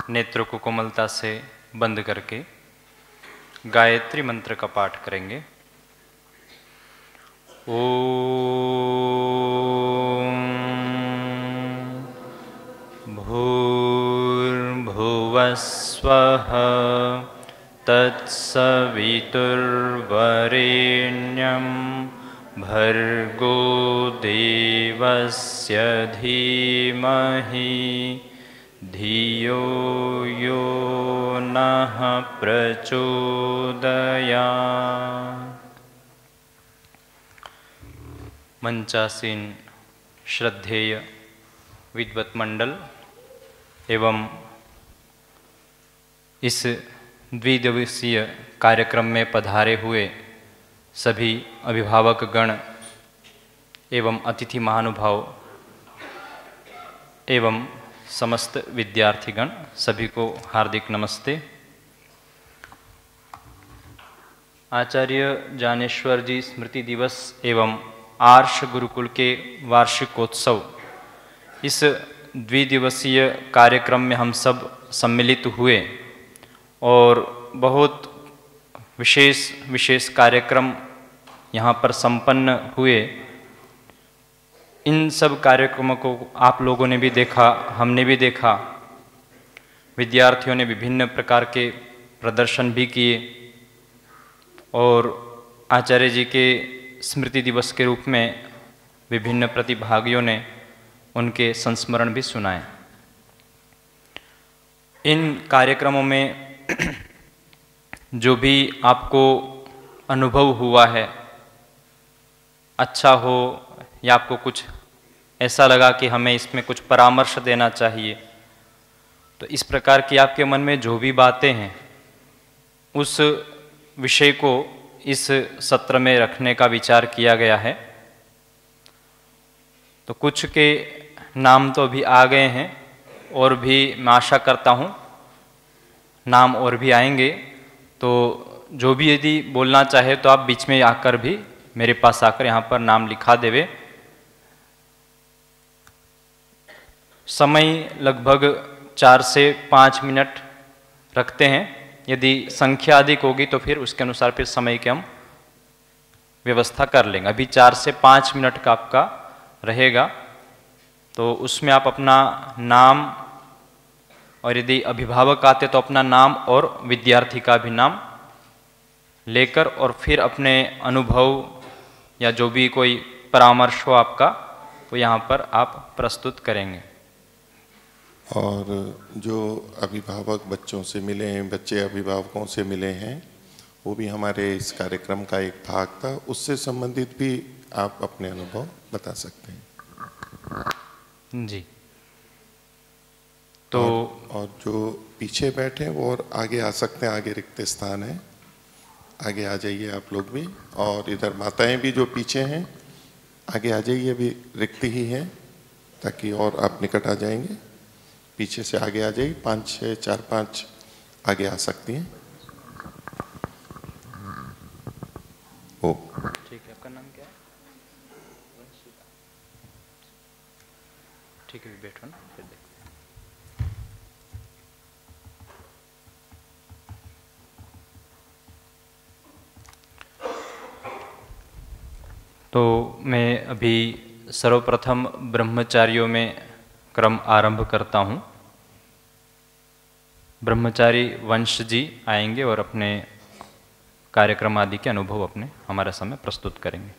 नेत्रों को कोमलता से बंद करके गायत्री मंत्र का पाठ करेंगे। ओम भूर्भुवस्वः तत्सवितुर्वरेण्यं भर्गो देवस्य धीमहि धियो यो नः प्रचोदयात्। मंचासीन श्रद्धेय विद्वत मंडल एवं इस द्विदिवसीय कार्यक्रम में पधारे हुए सभी अभिभावक गण एवं अतिथि महानुभाव एवं समस्त विद्यार्थीगण, सभी को हार्दिक नमस्ते। आचार्य ज्ञानेश्वर जी स्मृति दिवस एवं आर्ष गुरुकुल के वार्षिकोत्सव, इस द्विदिवसीय कार्यक्रम में हम सब सम्मिलित हुए और बहुत विशेष कार्यक्रम यहाँ पर संपन्न हुए। इन सब कार्यक्रमों को आप लोगों ने भी देखा, हमने भी देखा। विद्यार्थियों ने विभिन्न प्रकार के प्रदर्शन भी किए और आचार्य जी के स्मृति दिवस के रूप में विभिन्न प्रतिभागियों ने उनके संस्मरण भी सुनाए। इन कार्यक्रमों में जो भी आपको अनुभव हुआ है, अच्छा हो या आपको कुछ ऐसा लगा कि हमें इसमें कुछ परामर्श देना चाहिए, तो इस प्रकार की आपके मन में जो भी बातें हैं उस विषय को इस सत्र में रखने का विचार किया गया है। तो कुछ के नाम तो अभी आ गए हैं और भी मैं आशा करता हूँ नाम और भी आएंगे। तो जो भी यदि बोलना चाहे तो आप बीच में आकर भी मेरे पास आकर यहाँ पर नाम लिखा देवे। समय लगभग 4 से 5 मिनट रखते हैं। यदि संख्या अधिक होगी तो फिर उसके अनुसार फिर समय की हम व्यवस्था कर लेंगे। अभी 4 से 5 मिनट का आपका रहेगा, तो उसमें आप अपना नाम और यदि अभिभावक आते तो अपना नाम और विद्यार्थी का भी नाम लेकर और फिर अपने अनुभव या जो भी कोई परामर्श हो आपका वो यहाँ पर आप प्रस्तुत करेंगे। और जो अभिभावक बच्चों से मिले हैं, बच्चे अभिभावकों से मिले हैं, वो भी हमारे इस कार्यक्रम का एक भाग था। उससे संबंधित भी आप अपने अनुभव बता सकते हैं जी। तो और जो पीछे बैठे हैं वो और आगे आ सकते हैं, आगे रिक्त स्थान है, आगे आ जाइए आप लोग भी। और इधर माताएं भी जो पीछे हैं आगे आ जाइए, अभी रिक्त ही है ताकि और आप निकट आ जाएंगे। पीछे से आगे आ जाइए, 5 6 4 5 आगे आ सकती हैं। ओ ठीक है, आपका नाम क्या है? ठीक है, बैठो ना, फिर देखते हैं। तो मैं अभी सर्वप्रथम ब्रह्मचारियों में क्रम आरंभ करता हूँ। ब्रह्मचारी वंश जी आएंगे और अपने कार्यक्रम आदि के अनुभव अपने हमारे सामने प्रस्तुत करेंगे।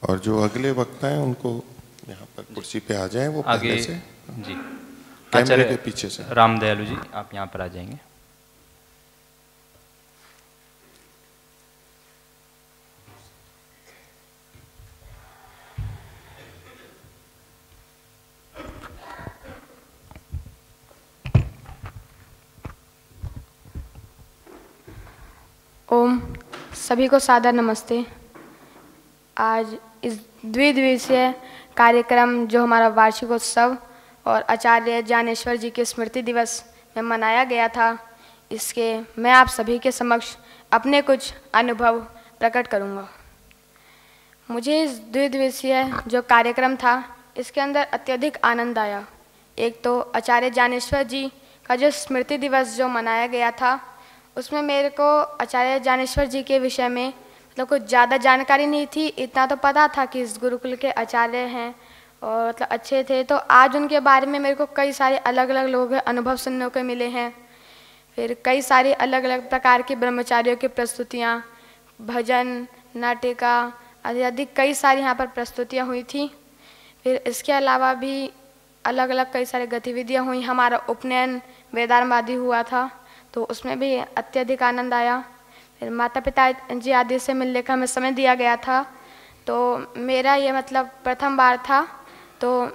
और जो अगले वक्ता हैं उनको यहाँ पर कुर्सी पे आ जाएं, वो आगे पहले से जी, कैमरे के पीछे से। रामदयालु जी आप यहाँ पर आ जाएंगे। ओम, सभी को सादर नमस्ते। आज इस द्विदिवसीय कार्यक्रम जो हमारा वार्षिकोत्सव और आचार्य ज्ञानेश्वर जी के स्मृति दिवस में मनाया गया था, इसके मैं आप सभी के समक्ष अपने कुछ अनुभव प्रकट करूंगा। मुझे इस द्विदिवसीय जो कार्यक्रम था इसके अंदर अत्यधिक आनंद आया। एक तो आचार्य ज्ञानेश्वर जी का जो स्मृति दिवस जो मनाया गया था, उसमें मेरे को आचार्य ज्ञानेश्वर जी के विषय में मतलब कुछ ज़्यादा जानकारी नहीं थी। इतना तो पता था कि इस गुरुकुल के आचार्य हैं और मतलब अच्छे थे। तो आज उनके बारे में मेरे को कई सारे अलग अलग लोगों के अनुभव सुनने को मिले हैं। फिर कई सारी अलग अलग प्रकार की ब्रह्मचारियों की प्रस्तुतियाँ, भजन, नाटिका आदि कई सारी यहाँ पर प्रस्तुतियाँ हुई थी। फिर इसके अलावा भी अलग अलग कई सारी गतिविधियाँ हुई। हमारा उपनयन वेदांत आदि हुआ था, तो उसमें भी अत्यधिक आनंद आया। फिर माता पिता जी आदि से मिलने का हमें समय दिया गया था। तो मेरा ये मतलब प्रथम बार था। तो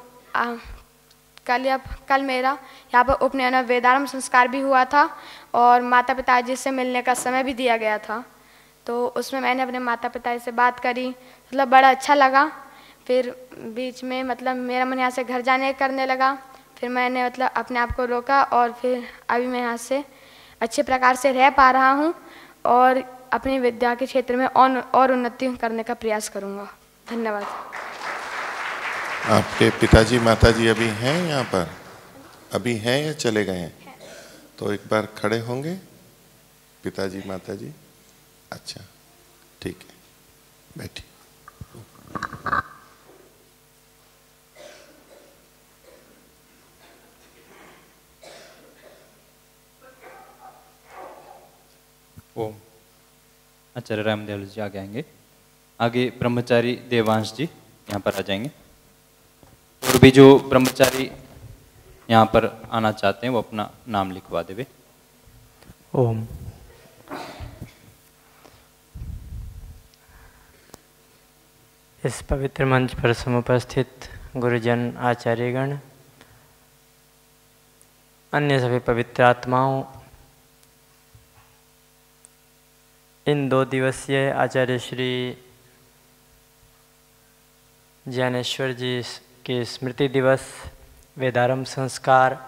कल मेरा यहाँ पर उपनयन और वेदांत संस्कार भी हुआ था और माता पिता जी से मिलने का समय भी दिया गया था। तो उसमें मैंने अपने माता पिता से बात करी, मतलब बड़ा अच्छा लगा। फिर बीच में मतलब मेरा मन यहाँ से घर जाने करने लगा। फिर मैंने मतलब अपने आप को रोका और फिर अभी मैं यहाँ से अच्छे प्रकार से रह पा रहा हूँ और अपनी विद्या के क्षेत्र में और उन्नति करने का प्रयास करूँगा। धन्यवाद। आपके पिताजी माताजी अभी हैं यहाँ पर? अभी हैं या चले गए हैं? तो एक बार खड़े होंगे पिताजी माताजी। अच्छा, ठीक है, बैठिए। ओम। आचार्य रामदयाल जी आगे आएंगे। आगे ब्रह्मचारी देवांश जी यहाँ पर आ जाएंगे। और भी जो ब्रह्मचारी यहाँ पर आना चाहते हैं वो अपना नाम लिखवा देवे। ओम। इस पवित्र मंच पर समुपस्थित गुरुजन, आचार्यगण, अन्य सभी पवित्र आत्माओं, इन 2 दिवसीय आचार्य श्री ज्ञानेश्वर जी के स्मृति दिवस, वेदारंभ संस्कार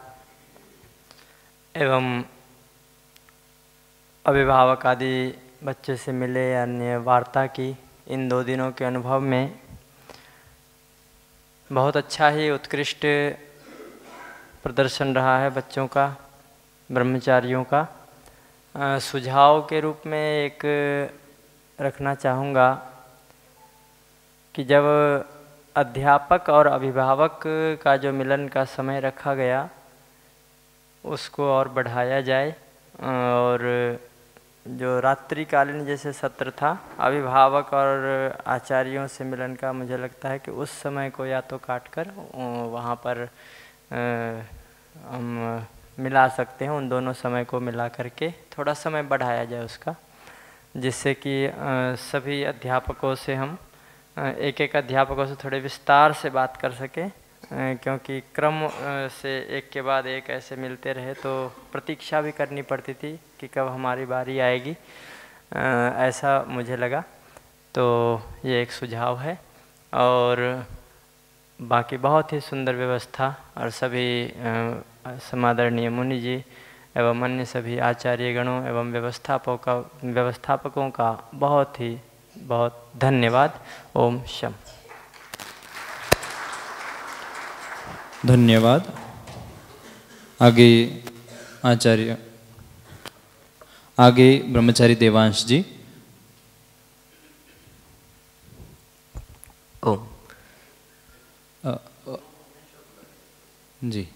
एवं अभिभावक आदि बच्चे से मिले अन्य वार्ता की, इन 2 दिनों के अनुभव में बहुत अच्छा ही उत्कृष्ट प्रदर्शन रहा है बच्चों का, ब्रह्मचारियों का। सुझाव के रूप में एक रखना चाहूँगा कि जब अध्यापक और अभिभावक का जो मिलन का समय रखा गया उसको और बढ़ाया जाए, और जो रात्रिकालीन जैसे सत्र था अभिभावक और आचार्यों से मिलन का, मुझे लगता है कि उस समय को या तो काट कर वहाँ पर हम मिला सकते हैं। उन दोनों समय को मिला करके थोड़ा समय बढ़ाया जाए उसका, जिससे कि सभी अध्यापकों से हम एक एक अध्यापकों से थोड़े विस्तार से बात कर सकें, क्योंकि क्रम से एक के बाद एक ऐसे मिलते रहे तो प्रतीक्षा भी करनी पड़ती थी कि कब हमारी बारी आएगी, ऐसा मुझे लगा। तो ये एक सुझाव है। और बाकी बहुत ही सुंदर व्यवस्था, और सभी समादरणीय मुनि जी एवं अन्य सभी आचार्यगणों एवं व्यवस्थापकों का बहुत धन्यवाद। ओम शम। धन्यवाद। आगे ब्रह्मचारी देवांश जी। ओम। जी,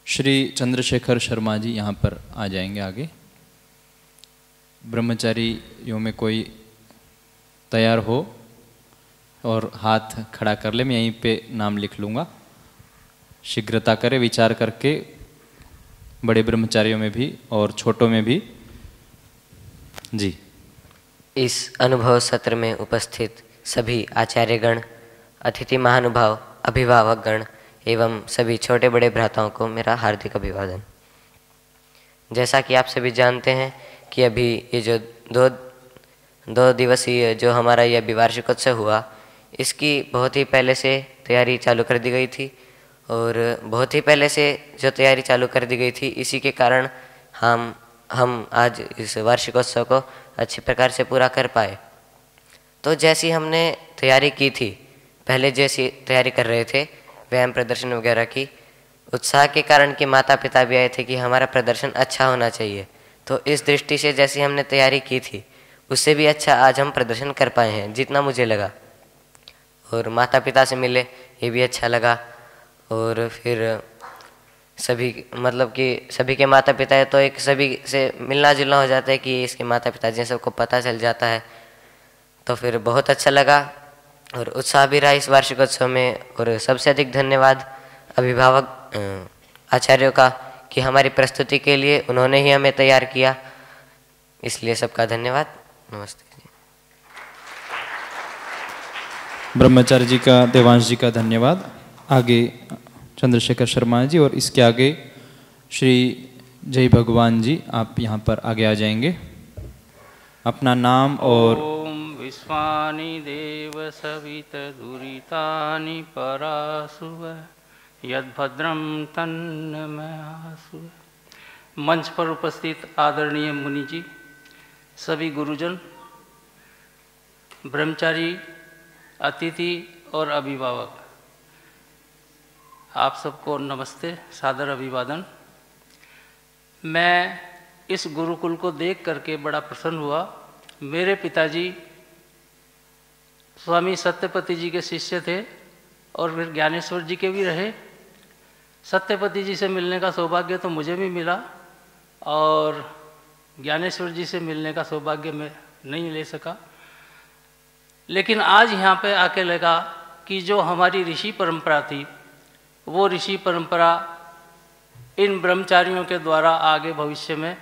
श्री चंद्रशेखर शर्मा जी यहाँ पर आ जाएंगे आगे। ब्रह्मचारियों में कोई तैयार हो और हाथ खड़ा कर ले, मैं यहीं पे नाम लिख लूँगा। शीघ्रता करें, विचार करके, बड़े ब्रह्मचारियों में भी और छोटों में भी। जी। इस अनुभव सत्र में उपस्थित सभी आचार्यगण, अतिथि महानुभाव, अभिभावकगण एवं सभी छोटे बड़े भ्राताओं को मेरा हार्दिक अभिवादन। जैसा कि आप सभी जानते हैं कि अभी ये जो दो दिवसीय जो हमारा ये अभी वार्षिकोत्सव हुआ, इसकी बहुत ही पहले से तैयारी चालू कर दी गई थी, और बहुत ही पहले से जो तैयारी चालू कर दी गई थी, इसी के कारण हम आज इस वार्षिकोत्सव को अच्छी प्रकार से पूरा कर पाए। तो जैसी हमने तैयारी की थी, पहले जैसी तैयारी कर रहे थे व्यायाम प्रदर्शन वगैरह की, उत्साह के कारण कि माता पिता भी आए थे कि हमारा प्रदर्शन अच्छा होना चाहिए। तो इस दृष्टि से जैसी हमने तैयारी की थी उससे भी अच्छा आज हम प्रदर्शन कर पाए हैं जितना मुझे लगा। और माता पिता से मिले ये भी अच्छा लगा। और फिर सभी मतलब कि सभी के माता पिता है तो एक सभी से मिलना जुलना हो जाता है कि इसके माता पिता जिन सबको पता चल जाता है। तो फिर बहुत अच्छा लगा और उत्साह भी रहा इस वार्षिकोत्सव में। और सबसे अधिक धन्यवाद अभिभावक आचार्यों का कि हमारी प्रस्तुति के लिए उन्होंने ही हमें तैयार किया, इसलिए सबका धन्यवाद। नमस्ते जी। ब्रह्मचारी जी का, देवांश जी का धन्यवाद। आगे चंद्रशेखर शर्मा जी और इसके आगे श्री जय भगवान जी, आप यहाँ पर आगे आ जाएंगे। अपना नाम और ओम विश्वानि देव सवित दुरितानि परासुव यद्भद्रम तन्नमयासु। मंच पर उपस्थित आदरणीय मुनि जी, सभी गुरुजन, ब्रह्मचारी, अतिथि और अभिभावक, आप सबको नमस्ते, सादर अभिवादन। मैं इस गुरुकुल को देख करके बड़ा प्रसन्न हुआ। मेरे पिताजी स्वामी सत्यपति जी के शिष्य थे और फिर ज्ञानेश्वर जी के भी रहे। सत्यपति जी से मिलने का सौभाग्य तो मुझे भी मिला और ज्ञानेश्वर जी से मिलने का सौभाग्य मैं नहीं ले सका। लेकिन आज यहाँ पे आके लगा कि जो हमारी ऋषि परंपरा थी वो ऋषि परंपरा इन ब्रह्मचारियों के द्वारा आगे भविष्य में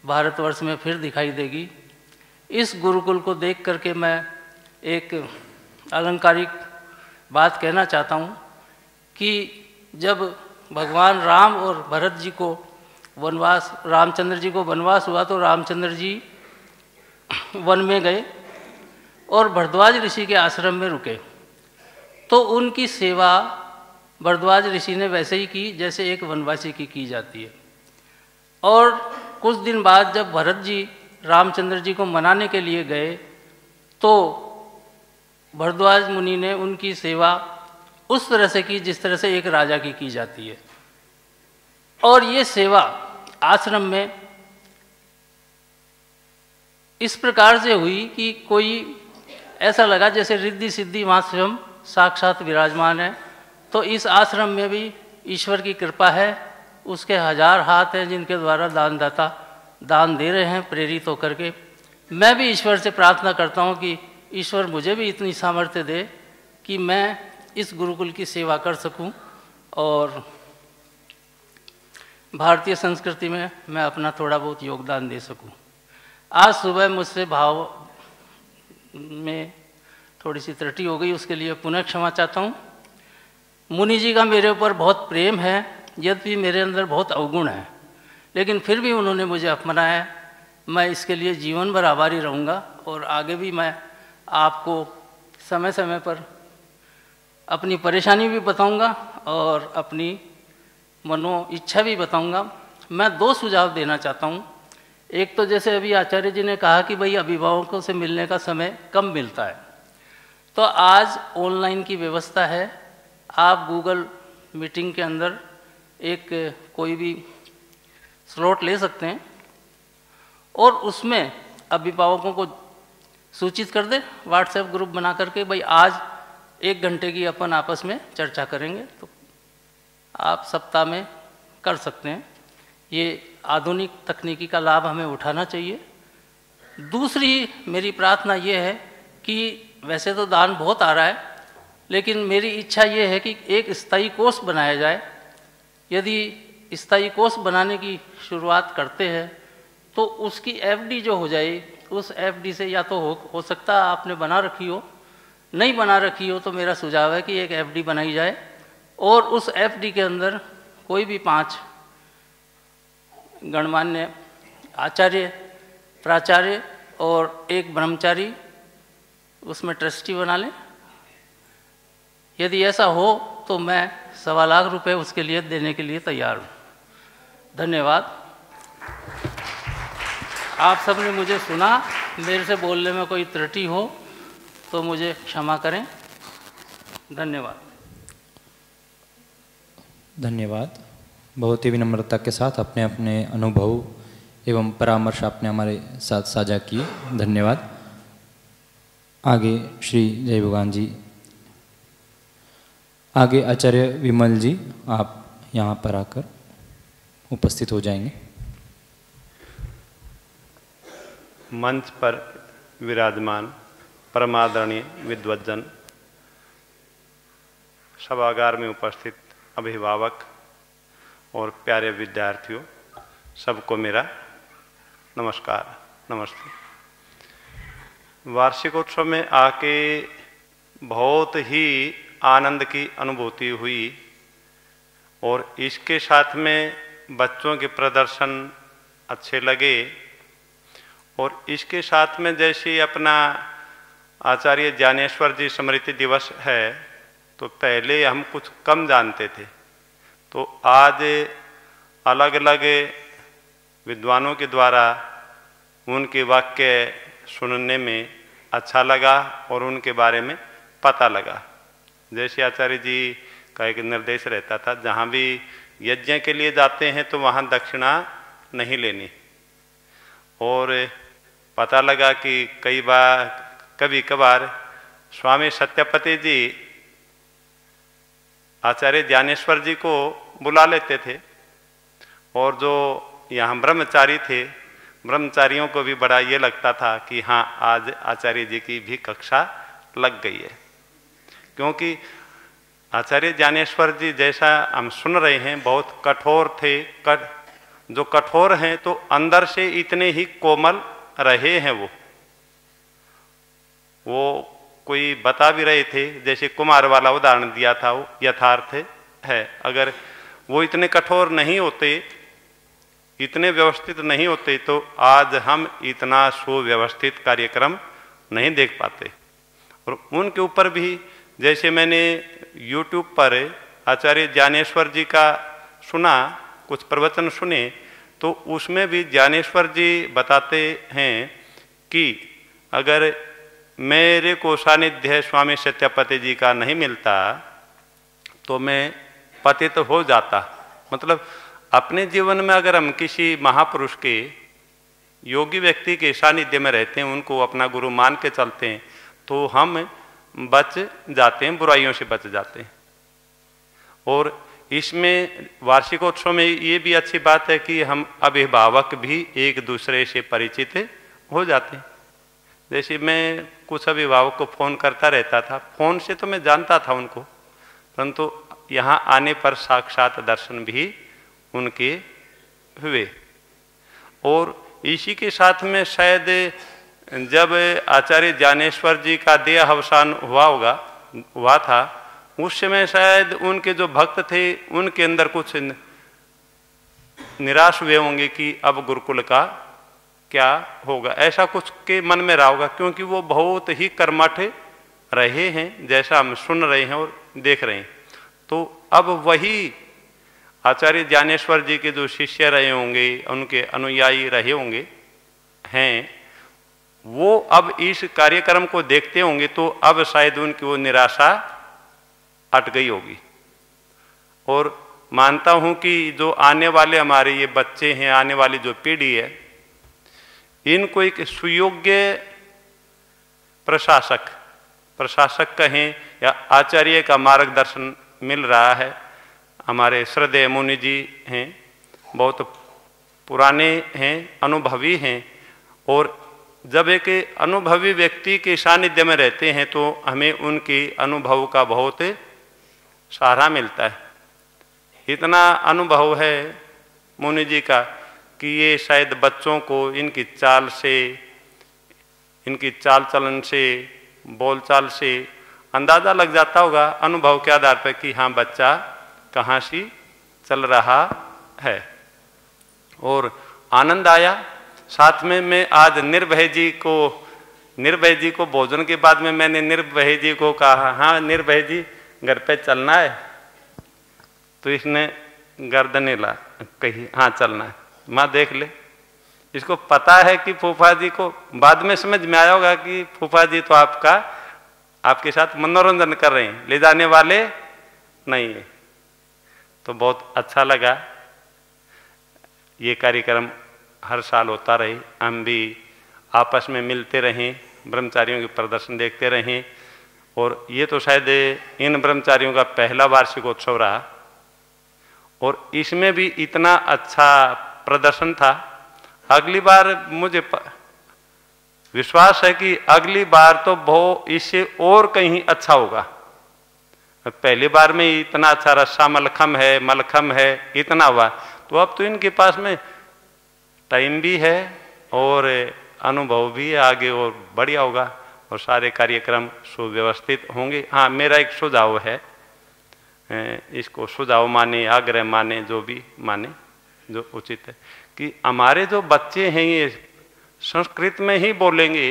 भारतवर्ष में फिर दिखाई देगी। इस गुरुकुल को देख करके मैं एक अलंकारिक बात कहना चाहता हूँ कि जब भगवान राम और भरत जी को वनवास, रामचंद्र जी को वनवास हुआ तो रामचंद्र जी वन में गए और भरद्वाज ऋषि के आश्रम में रुके। तो उनकी सेवा भरद्वाज ऋषि ने वैसे ही की जैसे एक वनवासी की जाती है। और कुछ दिन बाद जब भरत जी रामचंद्र जी को मनाने के लिए गए तो भरद्वाज मुनि ने उनकी सेवा उस तरह से की जिस तरह से एक राजा की जाती है। और ये सेवा आश्रम में इस प्रकार से हुई कि कोई ऐसा लगा जैसे रिद्धि सिद्धि वहाँ स्वयं साक्षात विराजमान है। तो इस आश्रम में भी ईश्वर की कृपा है, उसके हजार हाथ हैं जिनके द्वारा दानदाता दान दे रहे हैं प्रेरित होकर के। मैं भी ईश्वर से प्रार्थना करता हूँ कि ईश्वर मुझे भी इतनी सामर्थ्य दे कि मैं इस गुरुकुल की सेवा कर सकूं और भारतीय संस्कृति में मैं अपना थोड़ा बहुत योगदान दे सकूं। आज सुबह मुझसे भाव में थोड़ी सी त्रुटि हो गई, उसके लिए पुनः क्षमा चाहता हूं। मुनि जी का मेरे ऊपर बहुत प्रेम है, यद्यपि मेरे अंदर बहुत अवगुण है, लेकिन फिर भी उन्होंने मुझे अपनाया। मैं इसके लिए जीवन भर आभारी रहूँगा और आगे भी मैं आपको समय समय पर अपनी परेशानी भी बताऊंगा और अपनी मनो इच्छा भी बताऊंगा। मैं दो सुझाव देना चाहता हूं। एक तो जैसे अभी आचार्य जी ने कहा कि भाई अभिभावकों से मिलने का समय कम मिलता है, तो आज ऑनलाइन की व्यवस्था है। आप गूगल मीटिंग के अंदर एक कोई भी स्लॉट ले सकते हैं और उसमें अभिभावकों को सूचित कर दें व्हाट्सएप ग्रुप बना करके, भाई आज 1 घंटे की अपन आपस में चर्चा करेंगे। तो आप सप्ताह में कर सकते हैं। ये आधुनिक तकनीकी का लाभ हमें उठाना चाहिए। दूसरी मेरी प्रार्थना ये है कि वैसे तो दान बहुत आ रहा है, लेकिन मेरी इच्छा ये है कि एक स्थायी कोष बनाया जाए। यदि स्थायी कोष बनाने की शुरुआत करते हैं तो उसकी एफडी जो हो जाए, उस एफडी से या तो हो सकता है आपने बना रखी हो, नहीं बना रखी हो तो मेरा सुझाव है कि एक एफडी बनाई जाए और उस एफडी के अंदर कोई भी 5 गणमान्य आचार्य, प्राचार्य और एक ब्रह्मचारी उसमें ट्रस्टी बना लें। यदि ऐसा हो तो मैं 1.25 लाख रुपए उसके लिए देने के लिए तैयार हूँ। धन्यवाद। आप सबने मुझे सुना, मेरे से बोलने में कोई त्रुटि हो तो मुझे क्षमा करें। धन्यवाद। धन्यवाद। बहुत ही विनम्रता के साथ अपने अपने अनुभव एवं परामर्श आपने हमारे साथ साझा किए, धन्यवाद। आगे श्री जय भगवान जी, आगे आचार्य विमल जी, आप यहाँ पर आकर उपस्थित हो जाएंगे। मंच पर विराजमान परमादरणीय विद्वज्जन, सभागार में उपस्थित अभिभावक और प्यारे विद्यार्थियों, सबको मेरा नमस्कार, नमस्ते। वार्षिकोत्सव में आके बहुत ही आनंद की अनुभूति हुई और इसके साथ में बच्चों के प्रदर्शन अच्छे लगे और इसके साथ में जैसे अपना आचार्य ज्ञानेश्वर जी स्मृति दिवस है तो पहले हम कुछ कम जानते थे, तो आज अलग अलग विद्वानों के द्वारा उनके वाक्य सुनने में अच्छा लगा और उनके बारे में पता लगा। जैसे आचार्य जी का एक निर्देश रहता था, जहाँ भी यज्ञ के लिए जाते हैं तो वहाँ दक्षिणा नहीं लेनी, और पता लगा कि कभी कभार स्वामी सत्यपति जी आचार्य ज्ञानेश्वर जी को बुला लेते थे, और जो यहाँ ब्रह्मचारी थे, ब्रह्मचारियों को भी बड़ा ये लगता था कि हाँ आज आचार्य जी की भी कक्षा लग गई है, क्योंकि आचार्य ज्ञानेश्वर जी जैसा हम सुन रहे हैं बहुत कठोर थे। जो कठोर हैं तो अंदर से इतने ही कोमल रहे हैं। वो कोई बता भी रहे थे, जैसे कुमार वाला उदाहरण दिया था, वो यथार्थ है। अगर वो इतने कठोर नहीं होते, इतने व्यवस्थित नहीं होते, तो आज हम इतना सुव्यवस्थित कार्यक्रम नहीं देख पाते। और उनके ऊपर भी जैसे मैंने YouTube पर आचार्य ज्ञानेश्वर जी का सुना, कुछ प्रवचन सुने, तो उसमें भी ज्ञानेश्वर जी बताते हैं कि अगर मेरे को सानिध्य स्वामी सत्यपति जी का नहीं मिलता तो मैं पतित हो जाता। मतलब अपने जीवन में अगर हम किसी महापुरुष के, योगी व्यक्ति के सानिध्य में रहते हैं, उनको अपना गुरु मान के चलते हैं, तो हम बच जाते हैं, बुराइयों से बच जाते हैं। और इसमें वार्षिकोत्सव में ये भी अच्छी बात है कि हम अभिभावक भी एक दूसरे से परिचित हो जाते हैं। जैसे मैं कुछ अभिभावक को फ़ोन करता रहता था, फ़ोन से तो मैं जानता था उनको, परंतु यहाँ आने पर साक्षात दर्शन भी उनके हुए। और इसी के साथ में शायद जब आचार्य ज्ञानेश्वर जी का देह अवसान हुआ था, उस समय शायद उनके जो भक्त थे उनके अंदर कुछ निराश हुए होंगे कि अब गुरुकुल का क्या होगा, ऐसा कुछ के मन में रहा होगा, क्योंकि वो बहुत ही कर्मठ रहे हैं, जैसा हम सुन रहे हैं और देख रहे हैं। तो अब वही आचार्य ज्ञानेश्वर जी के जो शिष्य रहे होंगे, उनके अनुयायी रहे होंगे हैं, वो अब इस कार्यक्रम को देखते होंगे, तो अब शायद उनकी वो निराशा हट गई होगी। और मानता हूं कि जो आने वाले हमारे ये बच्चे हैं, आने वाली जो पीढ़ी है, इनको एक सुयोग्य प्रशासक कहें या आचार्य का मार्गदर्शन मिल रहा है। हमारे श्रद्धेय मुनि जी हैं, बहुत पुराने हैं, अनुभवी हैं, और जब एक अनुभवी व्यक्ति के सानिध्य में रहते हैं तो हमें उनके अनुभव का बहुत सहारा मिलता है। इतना अनुभव है मुनि जी का कि ये शायद बच्चों को इनकी चाल से, इनकी चाल चलन से, बोलचाल से अंदाज़ा लग जाता होगा अनुभव के आधार पर कि हाँ बच्चा कहाँ से चल रहा है। और आनंद आया। साथ में मैं आज निर्भय जी को भोजन के बाद में मैंने निर्भय जी को कहा, हाँ निर्भय जी घर पे चलना है? तो इसने गर्दन हिला, कही हाँ चलना है। माँ देख ले, इसको पता है कि फूफा जी को, बाद में समझ में आया होगा कि फूफा जी तो आपके साथ मनोरंजन कर रहे हैं, ले जाने वाले नहीं है। तो बहुत अच्छा लगा। ये कार्यक्रम हर साल होता रहे, हम भी आपस में मिलते रहें, ब्रह्मचारियों के प्रदर्शन देखते रहें। और ये तो शायद इन ब्रह्मचारियों का पहला वार्षिकोत्सव रहा और इसमें भी इतना अच्छा प्रदर्शन था। अगली बार मुझे विश्वास है कि अगली बार तो बहुत इससे और कहीं अच्छा होगा। पहली बार में इतना अच्छा रस्सा मलखम है इतना हुआ, तो अब तो इनके पास में टाइम भी है और अनुभव भी है, आगे और बढ़िया होगा और सारे कार्यक्रम सुव्यवस्थित होंगे। हाँ, मेरा एक सुझाव है, इसको सुझाव माने आग्रह माने जो भी माने, जो उचित है, कि हमारे जो बच्चे हैं ये संस्कृत में ही बोलेंगे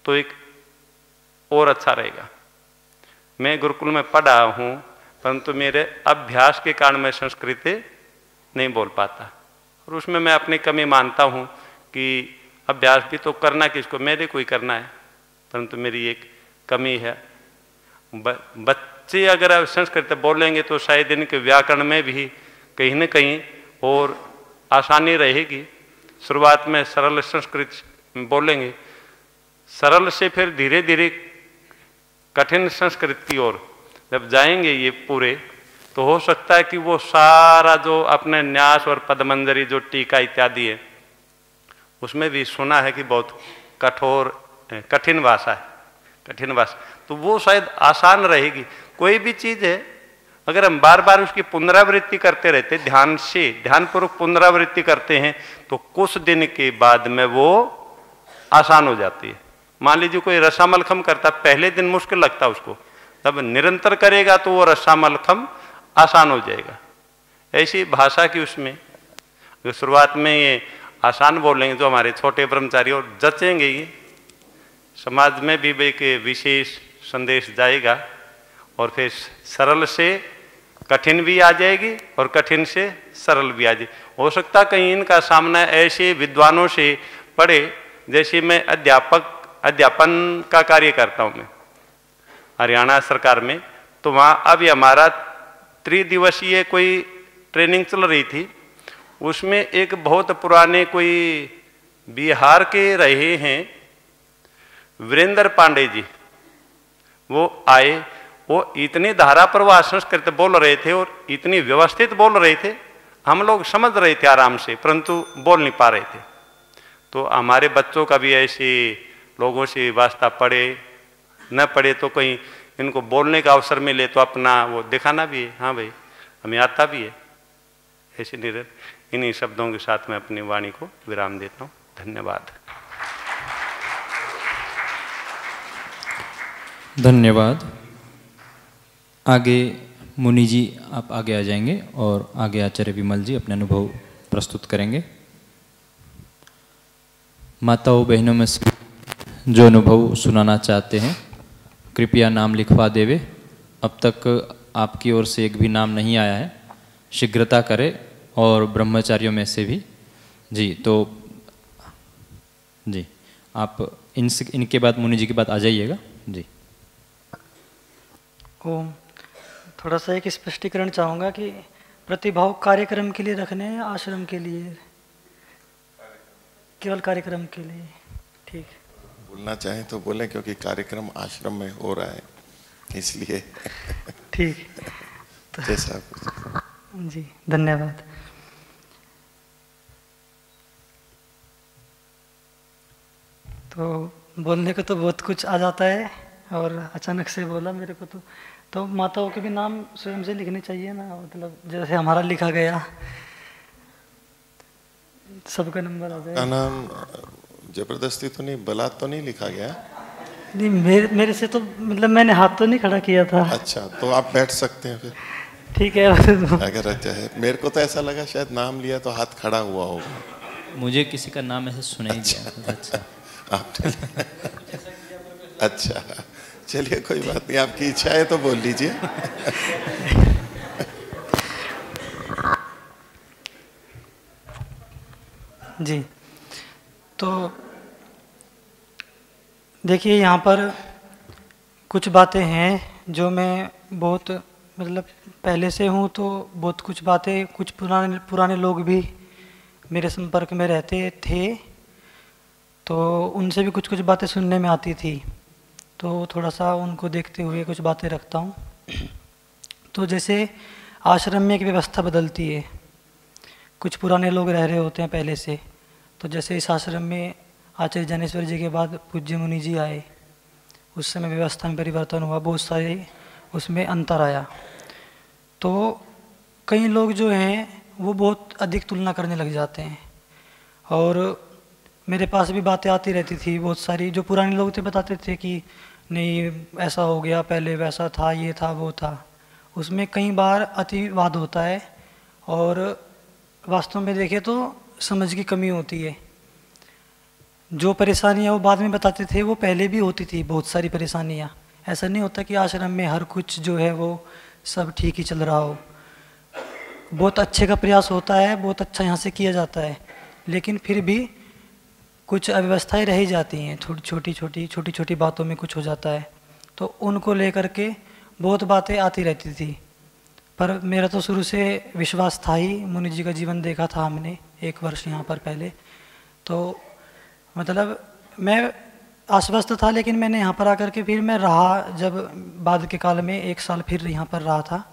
तो एक और अच्छा रहेगा। मैं गुरुकुल में पढ़ा हूँ, परंतु मेरे अभ्यास के कारण मैं संस्कृत नहीं बोल पाता और उसमें मैं अपनी कमी मानता हूँ कि अभ्यास भी तो करना किसको, मेरे को ही करना है, परंतु मेरी एक कमी है। बच्चे अगर संस्कृत बोलेंगे तो शायद इनके व्याकरण में भी कहीं न कहीं और आसानी रहेगी। शुरुआत में सरल संस्कृत बोलेंगे, सरल से फिर धीरे धीरे कठिन संस्कृत की ओर जब जाएंगे ये पूरे, तो हो सकता है कि वो सारा जो अपने न्यास और पदमंजरी जो टीका इत्यादि है उसमें भी सुना है कि बहुत कठिन भाषा है, कठिन भाषा, तो वो शायद आसान रहेगी। कोई भी चीज़ है अगर हम बार बार उसकी पुनरावृत्ति करते रहते, ध्यानपूर्वक पुनरावृत्ति करते हैं, तो कुछ दिन के बाद में वो आसान हो जाती है। मान लीजिए कोई रसामलखम करता, पहले दिन मुश्किल लगता उसको, तब निरंतर करेगा तो वो रसामलखम आसान हो जाएगा। ऐसी भाषा की उसमें जो शुरुआत में ये आसान बोलेंगे, जो हमारे छोटे ब्रह्मचारी और जचेंगे, ये समाज में भी एक विशेष संदेश जाएगा और फिर सरल से कठिन भी आ जाएगी और कठिन से सरल भी आ जाएगी। हो सकता कहीं इनका सामना ऐसे विद्वानों से पड़े, जैसे मैं अध्यापन का कार्य करता हूँ मैं हरियाणा सरकार में, तो वहाँ अभी हमारा 3 दिवसीय कोई ट्रेनिंग चल रही थी। उसमें एक बहुत पुराने कोई बिहार के रहे हैं वीरेंद्र पांडे जी, वो आए, वो इतनी धारा प्रवाह संस्कृत बोल रहे थे और इतनी व्यवस्थित बोल रहे थे, हम लोग समझ रहे थे आराम से, परंतु बोल नहीं पा रहे थे। तो हमारे बच्चों का भी ऐसे लोगों से वास्ता पड़े न पड़े तो कहीं इनको बोलने का अवसर मिले तो अपना वो दिखाना भी है, हाँ भाई हमें आता भी है। ऐसे इन्हीं शब्दों के साथ मैं अपनी वाणी को विराम देता हूँ। धन्यवाद। धन्यवाद। आगे मुनि जी आप आगे आ जाएंगे और आगे आचार्य विमल जी अपने अनुभव प्रस्तुत करेंगे। माताओं बहनों में से जो अनुभव सुनाना चाहते हैं कृपया नाम लिखवा देवे। अब तक आपकी ओर से एक भी नाम नहीं आया है, शीघ्रता करें। और ब्रह्मचारियों में से भी जी, तो जी आप इनके बाद मुनि जी के बाद आ जाइएगा जी। ओम। थोड़ा सा एक स्पष्टीकरण चाहूँगा कि प्रतिभाव कार्यक्रम के लिए रखने हैं, आश्रम के लिए? केवल कार्यक्रम के लिए, ठीक। बोलना चाहें तो बोलें, क्योंकि कार्यक्रम आश्रम में हो रहा है इसलिए। ठीक तो, जैसा जी धन्यवाद। तो बोलने को तो बहुत कुछ आ जाता है और अचानक से बोला मेरे को तो माताओं के भी नाम स्वयं से लिखने चाहिए ना, मतलब जैसे हमारा लिखा गया सबका नंबर आ जाए। नाम जबरदस्ती तो नहीं, बलात् तो नहीं लिखा गया? नहीं, मेरे से तो मतलब मैंने हाथ तो नहीं खड़ा किया था। अच्छा, तो आप बैठ सकते हैं फिर। ठीक है। अगर अच्छा है, मेरे को तो ऐसा लगा शायद नाम लिया तो हाथ खड़ा हुआ होगा। मुझे किसी का नाम ऐसे सुनाई दिया। अच्छा अच्छा, चलिए कोई बात नहीं, आपकी इच्छा है तो बोल लीजिए। जी, तो देखिए यहाँ पर कुछ बातें हैं जो मैं बहुत मतलब पहले से हूँ तो बहुत कुछ बातें, कुछ पुराने पुराने लोग भी मेरे संपर्क में रहते थे, तो उनसे भी कुछ कुछ बातें सुनने में आती थी, तो थोड़ा सा उनको देखते हुए कुछ बातें रखता हूँ। तो जैसे आश्रम में एक व्यवस्था बदलती है, कुछ पुराने लोग रह रहे होते हैं पहले से, तो जैसे इस आश्रम में आचार्य ज्ञानेश्वर जी के बाद पूज्य मुनि जी आए, उस समय व्यवस्था में परिवर्तन हुआ, बहुत सारे उसमें अंतर आया। तो कई लोग जो हैं वो बहुत अधिक तुलना करने लग जाते हैं, और मेरे पास भी बातें आती रहती थी बहुत सारी, जो पुराने लोग थे बताते थे कि नहीं ऐसा हो गया, पहले वैसा था, ये था, वो था। उसमें कई बार अतिवाद होता है, और वास्तव में देखें तो समझ की कमी होती है। जो परेशानियाँ वो बाद में बताते थे वो पहले भी होती थी, बहुत सारी परेशानियाँ। ऐसा नहीं होता कि आश्रम में हर कुछ जो है वो सब ठीक ही चल रहा हो। बहुत अच्छे का प्रयास होता है, बहुत अच्छा यहाँ से किया जाता है, लेकिन फिर भी कुछ अव्यवस्थाएं रह ही जाती हैं, छोटी छोटी बातों में कुछ हो जाता है, तो उनको लेकर के बहुत बातें आती रहती थी। पर मेरा तो शुरू से विश्वास था ही, मुनि जी का जीवन देखा था हमने 1 वर्ष यहाँ पर पहले, तो मतलब मैं आश्वस्त था, लेकिन मैंने यहाँ पर आकर के फिर मैं रहा, जब बाद के काल में 1 साल फिर यहाँ पर रहा था,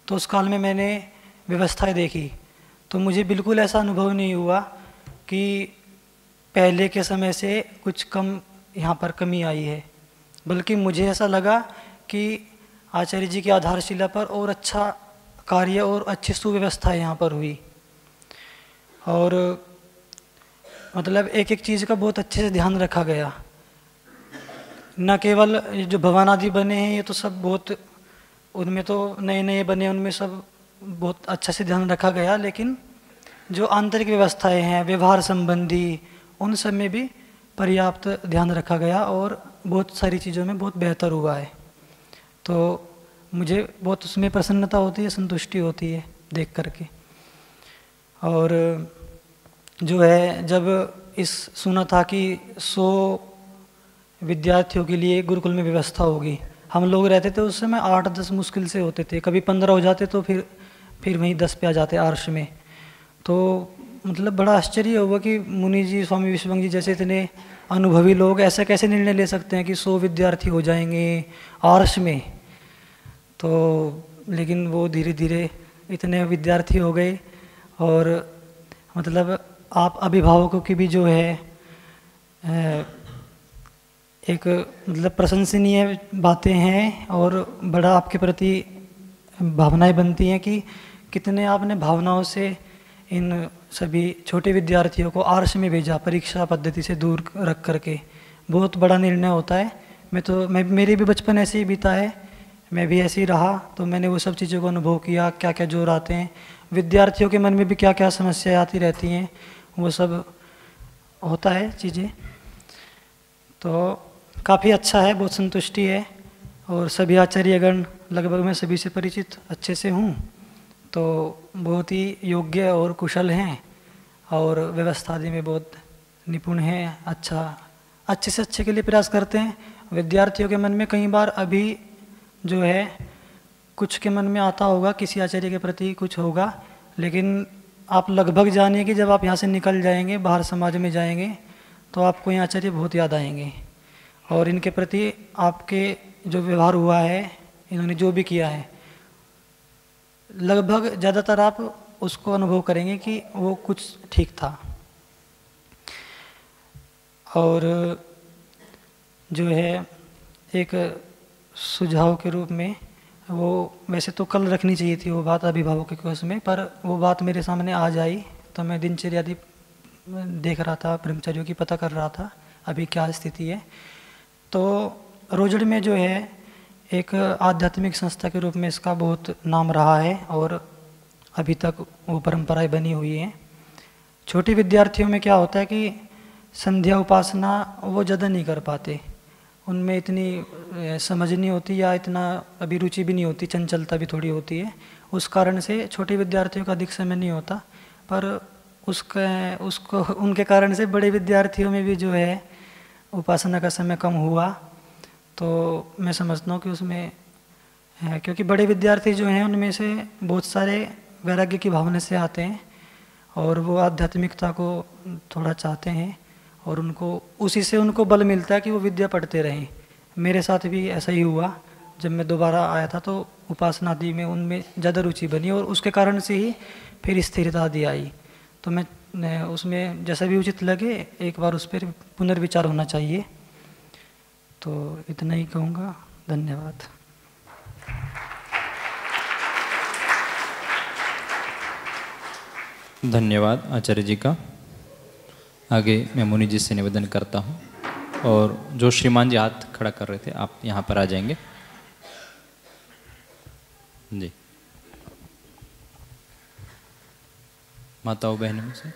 तो उस काल में मैंने व्यवस्थाएं देखी, तो मुझे बिल्कुल ऐसा अनुभव नहीं हुआ कि पहले के समय से कुछ कम यहाँ पर कमी आई है, बल्कि मुझे ऐसा लगा कि आचार्य जी की आधारशिला पर और अच्छा कार्य और अच्छी सुव्यवस्था यहाँ पर हुई। और मतलब एक एक चीज़ का बहुत अच्छे से ध्यान रखा गया। न केवल जो भवन आदि बने हैं ये तो सब बहुत, उनमें तो नए नए बने, उनमें सब बहुत अच्छा से ध्यान रखा गया, लेकिन जो आंतरिक व्यवस्थाएं हैं व्यवहार संबंधी, उन सब में भी पर्याप्त ध्यान रखा गया और बहुत सारी चीज़ों में बहुत बेहतर हुआ है। तो मुझे बहुत उसमें प्रसन्नता होती है, संतुष्टि होती है देख करके। और जो है जब इस सुना था कि 100 विद्यार्थियों के लिए गुरुकुल में व्यवस्था होगी, हम लोग रहते थे उस समय 8-10 मुश्किल से होते थे, कभी 15 हो जाते तो फिर वहीं 10 पे आ जाते आर्ष में। तो मतलब बड़ा आश्चर्य हुआ कि मुनि जी, स्वामी विश्वंग जी जैसे इतने अनुभवी लोग ऐसा कैसे निर्णय ले सकते हैं कि 100 विद्यार्थी हो जाएंगे आर्ष में। तो लेकिन वो धीरे धीरे इतने विद्यार्थी हो गए, और मतलब आप अभिभावकों की भी जो है एक मतलब प्रशंसनीय बातें हैं, और बड़ा आपके प्रति भावनाएं बनती हैं कि कितने आपने भावनाओं से इन सभी छोटे विद्यार्थियों को आर्ष में भेजा, परीक्षा पद्धति से दूर रख करके। बहुत बड़ा निर्णय होता है। मेरे भी बचपन ऐसे ही बीता है, मैं भी ऐसे ही रहा, तो मैंने वो सब चीज़ों को अनुभव किया, क्या क्या जोर आते हैं, विद्यार्थियों के मन में भी क्या क्या समस्याएं आती रहती हैं, वो सब होता है चीज़ें। तो काफ़ी अच्छा है, बहुत संतुष्टि है, और सभी आचार्यगण लगभग मैं सभी से परिचित अच्छे से हूँ, तो बहुत ही योग्य और कुशल हैं, और व्यवस्था आदि में बहुत निपुण हैं, अच्छे से अच्छे के लिए प्रयास करते हैं। विद्यार्थियों के मन में कई बार अभी जो है कुछ के मन में आता होगा, किसी आचार्य के प्रति कुछ होगा, लेकिन आप लगभग जानिए कि जब आप यहाँ से निकल जाएंगे, बाहर समाज में जाएंगे, तो आपको ये आचार्य बहुत याद आएंगे, और इनके प्रति आपके जो व्यवहार हुआ है, इन्होंने जो भी किया है, लगभग ज़्यादातर आप उसको अनुभव करेंगे कि वो कुछ ठीक था। और जो है एक सुझाव के रूप में, वो वैसे तो कल रखनी चाहिए थी वो बात अभिभावकों के उसमें, पर वो बात मेरे सामने आज आई, तो मैं दिनचर्या आदि देख रहा था, ब्रह्मचर्यों की पता कर रहा था अभी क्या स्थिति है। तो रोजड़ में जो है एक आध्यात्मिक संस्था के रूप में इसका बहुत नाम रहा है, और अभी तक वो परंपराएं बनी हुई हैं। छोटे विद्यार्थियों में क्या होता है कि संध्या उपासना वो ज़्यादा नहीं कर पाते, उनमें इतनी समझ नहीं होती, या इतना अभी रुचि भी नहीं होती, चंचलता भी थोड़ी होती है, उस कारण से छोटे विद्यार्थियों का अधिक समय नहीं होता। पर उसको उनके कारण से बड़े विद्यार्थियों में भी जो है उपासना का समय कम हुआ। तो मैं समझता हूँ कि उसमें है, क्योंकि बड़े विद्यार्थी जो हैं उनमें से बहुत सारे वैराग्य की भावना से आते हैं और वो आध्यात्मिकता को थोड़ा चाहते हैं और उनको उसी से उनको बल मिलता है कि वो विद्या पढ़ते रहें। मेरे साथ भी ऐसा ही हुआ। जब मैं दोबारा आया था तो उपासना आदि में उनमें ज़्यादा रुचि बनी और उसके कारण से ही फिर स्थिरता आदि आई। तो मैं उसमें जैसा भी उचित लगे एक बार उस पर पुनर्विचार होना चाहिए। तो इतना ही कहूँगा। धन्यवाद। धन्यवाद आचार्य जी का। आगे मैं मुनि जी से निवेदन करता हूँ और जो श्रीमान जी हाथ खड़ा कर रहे थे आप यहाँ पर आ जाएंगे जी। माताओं बहनों से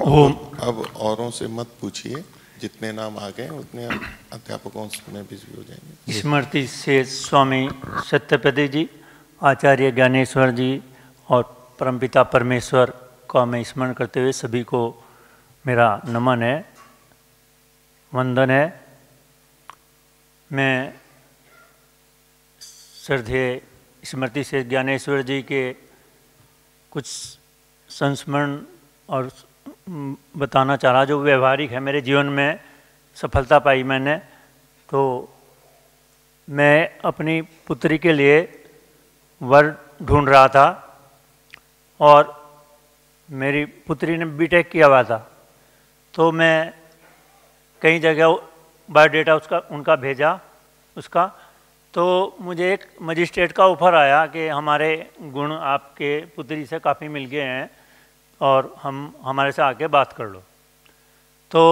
अब औरों से मत पूछिए, जितने नाम आ गए उतने अध्यापकों में बिजी हो जाएंगे। स्मृति से स्वामी सत्यपति जी, आचार्य ज्ञानेश्वर जी और परमपिता परमेश्वर का मैं स्मरण करते हुए सभी को मेरा नमन है, वंदन है। मैं श्रद्धेय स्मृति से ज्ञानेश्वर जी के कुछ संस्मरण और बताना चाह रहा जो व्यवहारिक है, मेरे जीवन में सफलता पाई मैंने। तो मैं अपनी पुत्री के लिए वर ढूंढ रहा था और मेरी पुत्री ने बीटेक किया हुआ था। तो मैं कई जगह बायोडेटा उनका भेजा उसका। तो मुझे एक मजिस्ट्रेट का ऑफ़र आया कि हमारे गुण आपके पुत्री से काफ़ी मिल गए हैं और हमारे से आके बात कर लो। तो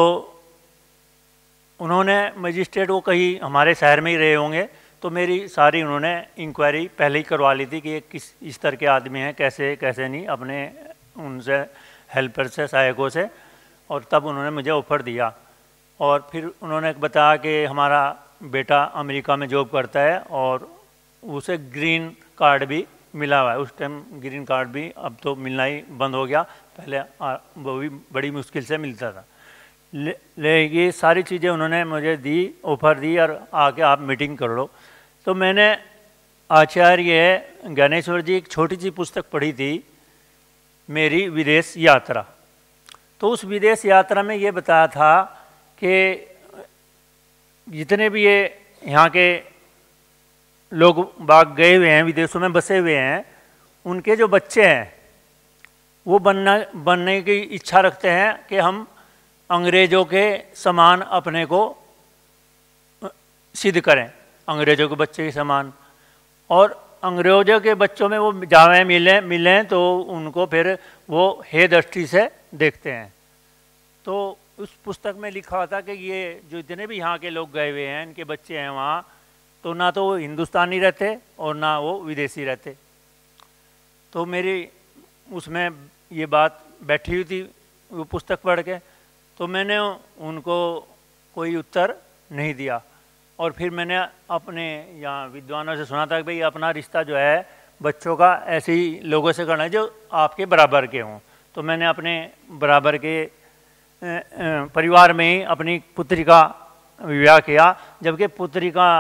उन्होंने मजिस्ट्रेट को कहीं हमारे शहर में ही रहे होंगे, तो मेरी सारी उन्होंने इंक्वायरी पहले ही करवा ली थी कि ये किस इस तरह के आदमी हैं, कैसे कैसे नहीं, अपने उनसे हेल्पर से सहायकों से। और तब उन्होंने मुझे ऑफ़र दिया और फिर उन्होंने बताया कि हमारा बेटा अमेरिका में जॉब करता है और उसे ग्रीन कार्ड भी मिला हुआ है। उस टाइम ग्रीन कार्ड भी अब तो मिलना ही बंद हो गया, पहले वो भी बड़ी मुश्किल से मिलता था। ये सारी चीज़ें उन्होंने मुझे दी, ऑफ़र दी और आके आप मीटिंग कर लो। तो मैंने आचार्य ज्ञानेश्वर जी एक छोटी सी पुस्तक पढ़ी थी, मेरी विदेश यात्रा। तो उस विदेश यात्रा में ये बताया था कि जितने भी ये यहाँ के लोग बाग गए हुए हैं, विदेशों में बसे हुए हैं, उनके जो बच्चे हैं वो बनने की इच्छा रखते हैं कि हम अंग्रेज़ों के समान अपने को सिद्ध करें, अंग्रेज़ों के बच्चे के समान। और अंग्रेज़ों के बच्चों में वो जावें मिलें तो उनको फिर वो हे दृष्टि से देखते हैं। तो उस पुस्तक में लिखा था कि ये जो इतने भी यहाँ के लोग गए हुए हैं, इनके बच्चे हैं वहाँ, तो ना तो वो हिंदुस्तानी रहते और ना वो विदेशी रहते। तो मेरी उसमें ये बात बैठी हुई थी वो पुस्तक पढ़ के। तो मैंने उनको कोई उत्तर नहीं दिया और फिर मैंने अपने यहाँ विद्वानों से सुना था कि भाई अपना रिश्ता जो है बच्चों का ऐसे ही लोगों से करना है जो आपके बराबर के हों। तो मैंने अपने बराबर के परिवार में ही अपनी पुत्री का विवाह किया, जबकि पुत्री का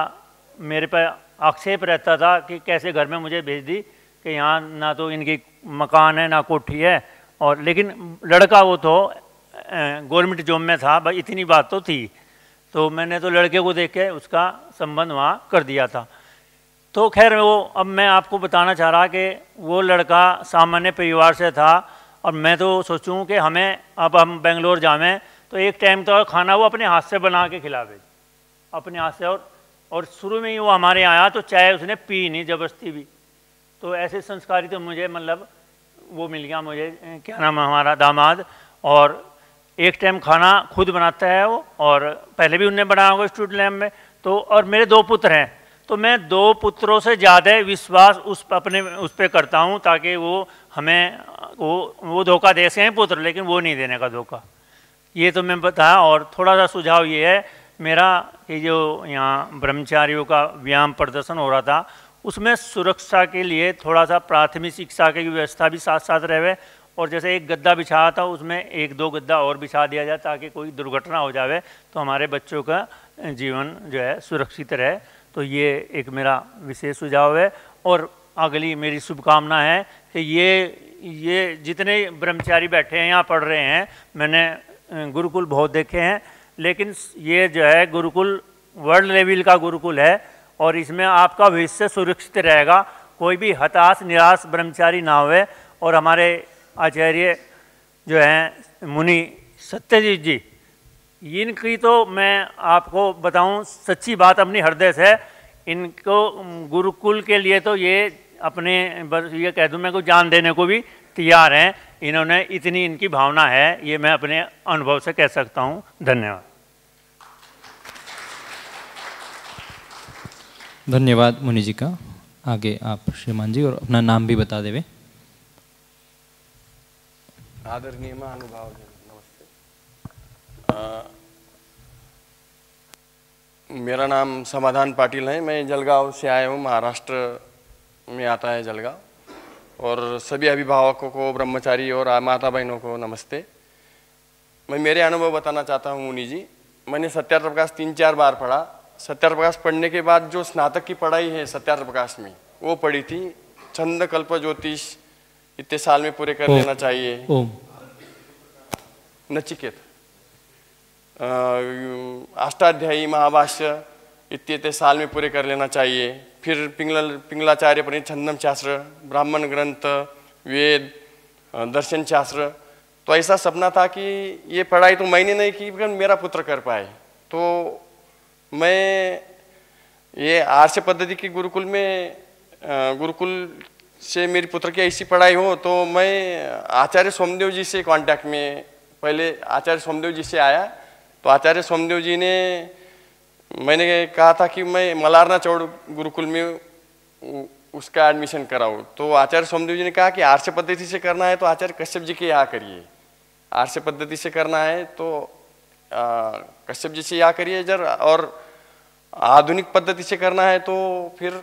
मेरे पर आक्षेप रहता था कि कैसे घर में मुझे भेज दी कि यहाँ ना तो इनकी मकान है ना कोठी है, और लेकिन लड़का वो तो गवर्नमेंट जॉब में था, भाई इतनी बात तो थी। तो मैंने तो लड़के को देख के उसका संबंध वहाँ कर दिया था। तो खैर वो अब मैं आपको बताना चाह रहा कि वो लड़का सामान्य परिवार से था और मैं तो सोचूं कि हमें अब हम बेंगलोर जावें तो एक टाइम तो खाना वो अपने हाथ से बना के खिलावे, अपने हाथ से। और शुरू में ही वो हमारे आया तो चाय उसने पी नहीं ज़बरदस्ती भी। तो ऐसे संस्कारी तो मुझे मतलब वो मिल गया, मुझे क्या नाम है हमारा दामाद, और एक टाइम खाना खुद बनाता है वो, और पहले भी उनने बनाया होगा स्टूडेंट लैब में। तो और मेरे 2 पुत्र हैं, तो मैं 2 पुत्रों से ज़्यादा विश्वास उस पर करता हूँ ताकि वो हमें वो धोखा दे सकें पुत्र, लेकिन वो नहीं देने का धोखा। ये तो मैं बताया। और थोड़ा सा सुझाव ये है मेरा कि जो यहाँ ब्रह्मचारियों का व्यायाम प्रदर्शन हो रहा था उसमें सुरक्षा के लिए थोड़ा सा प्राथमिक शिक्षा की व्यवस्था भी साथ साथ रहे और जैसे एक गद्दा बिछाया था उसमें एक दो गद्दा और बिछा दिया जाए ताकि कोई दुर्घटना हो जाए तो हमारे बच्चों का जीवन जो है सुरक्षित रहे। तो ये एक मेरा विशेष सुझाव है। और अगली मेरी शुभकामना है कि ये जितने ब्रह्मचारी बैठे हैं यहाँ पढ़ रहे हैं, मैंने गुरुकुल बहुत देखे हैं, लेकिन ये जो है गुरुकुल वर्ल्ड लेवल का गुरुकुल है और इसमें आपका भविष्य सुरक्षित रहेगा, कोई भी हताश निराश ब्रह्मचारी ना हुए। और हमारे आचार्य जो हैं मुनि सत्यजीत जी, इनकी तो मैं आपको बताऊं सच्ची बात अपनी हृदय से, इनको गुरुकुल के लिए तो ये अपने बस ये कह दूं मैं को जान देने को भी तैयार हैं। इन्होंने इतनी इनकी भावना है, ये मैं अपने अनुभव से कह सकता हूं। धन्यवाद। धन्यवाद मुनि जी का। आगे आप श्रीमान जी और अपना नाम भी बता देवे। आदरणीय महानुभाव, नमस्ते। मेरा नाम समाधान पाटिल है, मैं जलगांव से आया हूँ, महाराष्ट्र में आता है जलगांव। और सभी अभिभावकों को, ब्रह्मचारी और माता बहनों को नमस्ते। मैं मेरे अनुभव बताना चाहता हूँ मुनि जी। मैंने सत्यार्थ प्रकाश 3-4 बार पढ़ा। सत्यार्थ प्रकाश पढ़ने के बाद जो स्नातक की पढ़ाई है सत्यार्थ प्रकाश में, वो पढ़ी थी। छंद कल्प ज्योतिष इतने साल में पूरे कर लेना चाहिए। नचिकेत अष्टाध्यायी महाभाष्य इतने साल में पूरे कर लेना चाहिए। फिर पिंगलाचार्य परिणित छंदम शास्त्र, ब्राह्मण ग्रंथ, वेद, दर्शन शास्त्र। तो ऐसा सपना था कि ये पढ़ाई तो मैंने नहीं की, मेरा पुत्र कर पाए। तो मैं ये आर्ष पद्धति की गुरुकुल में, गुरुकुल से मेरी पुत्र की ऐसी पढ़ाई हो, तो मैं आचार्य सोमदेव जी से कांटेक्ट में, पहले आचार्य सोमदेव जी से आया। तो आचार्य सोमदेव जी ने, मैंने कहा था कि मैं मलारना चौड़ गुरुकुल में उसका एडमिशन कराऊँ। तो आचार्य सोमदेव जी ने कहा कि आर्ष पद्धति से करना है तो आचार्य कश्यप जी के यहाँ करिए, आर्ष पद्धति से करना है तो कश्यप जी से यहाँ करिए जर, और आधुनिक पद्धति से करना है तो फिर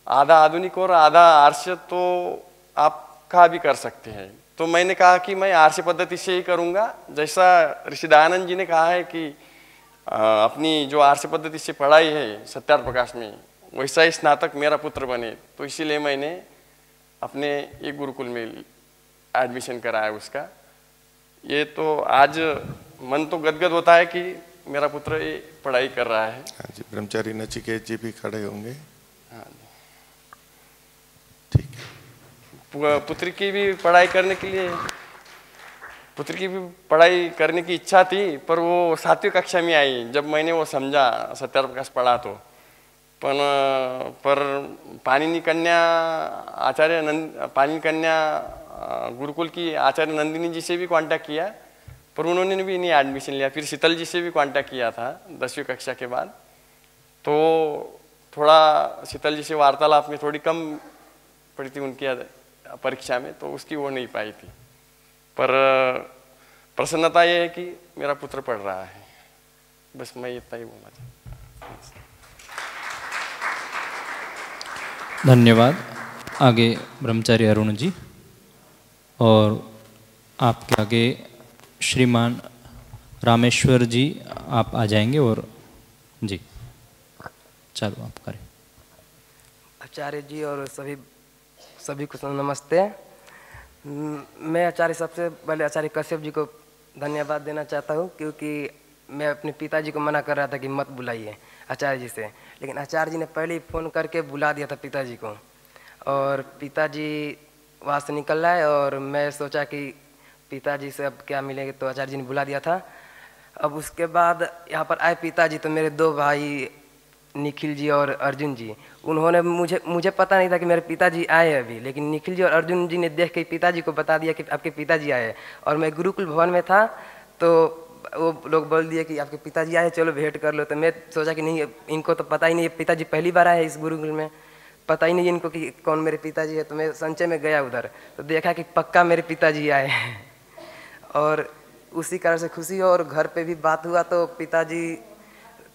आधा आधुनिक और आधा आर्ष तो आपका भी कर सकते हैं। तो मैंने कहा कि मैं आर्ष पद्धति से ही करूँगा। जैसा ऋषि दयानंद जी ने कहा है कि अपनी जो आर्ष पद्धति से पढ़ाई है सत्यार्थ प्रकाश में, वैसा ही स्नातक मेरा पुत्र बने। तो इसीलिए मैंने अपने एक गुरुकुल में एडमिशन कराया उसका। ये तो आज मन तो गदगद होता है कि मेरा पुत्र ये पढ़ाई कर रहा है। हाँ जी, ब्रह्मचारी नचिकेत जी भी खड़े होंगे। हाँ जी, ठीक है। पुत्री की भी पढ़ाई करने के लिए, पुत्री की भी पढ़ाई करने की इच्छा थी, पर वो 7वीं कक्षा में आई जब मैंने वो समझा सत्यार्थ प्रकाश पढ़ा तो। पर पाणिनि कन्या आचार्य पाणिनि कन्या गुरुकुल की आचार्य नंदिनी जी से भी कांटेक्ट किया, पर उन्होंने भी नहीं एडमिशन लिया। फिर शीतल जी से भी कांटेक्ट किया था 10वीं कक्षा के बाद। तो थोड़ा शीतल जी से वार्तालाप में थोड़ी कम पड़ी थी उनकी परीक्षा में, तो उसकी वो नहीं पाई थी। पर प्रसन्नता ये है कि मेरा पुत्र पढ़ रहा है। बस मैं इतना ही बोलना चाहता हूँ। धन्यवाद। आगे ब्रह्मचारी अरुण जी और आपके आगे श्रीमान रामेश्वर जी आप आ जाएंगे। और जी चलो आप करें। आचार्य जी और सभी को नमस्ते। मैं आचार्य सबसे पहले आचार्य कश्यप जी को धन्यवाद देना चाहता हूँ, क्योंकि मैं अपने पिताजी को मना कर रहा था कि मत बुलाइए आचार्य जी से, लेकिन आचार्य जी ने पहले ही फ़ोन करके बुला दिया था पिताजी को। और पिताजी वहाँ से निकल आए और मैं सोचा कि पिताजी से अब क्या मिलेंगे, तो आचार्य जी ने बुला दिया था। अब उसके बाद यहाँ पर आए पिताजी, तो मेरे 2 भाई निखिल जी और अर्जुन जी, उन्होंने मुझे पता नहीं था कि मेरे पिताजी आए अभी, लेकिन निखिल जी और अर्जुन जी ने देख के पिताजी को बता दिया कि आपके पिताजी आए। और मैं गुरुकुल भवन में था तो वो लोग बोल दिए कि आपके पिताजी आए, चलो भेंट कर लो। तो मैं सोचा कि नहीं, इनको तो पता ही नहीं, पिताजी पहली बार आए इस गुरुकुल में, पता ही नहीं इनको कि कौन मेरे पिताजी है। तो मैं संचय में गया उधर, तो देखा कि पक्का मेरे पिताजी आए हैं। और उसी कारण से खुशी हो। और घर पे भी बात हुआ तो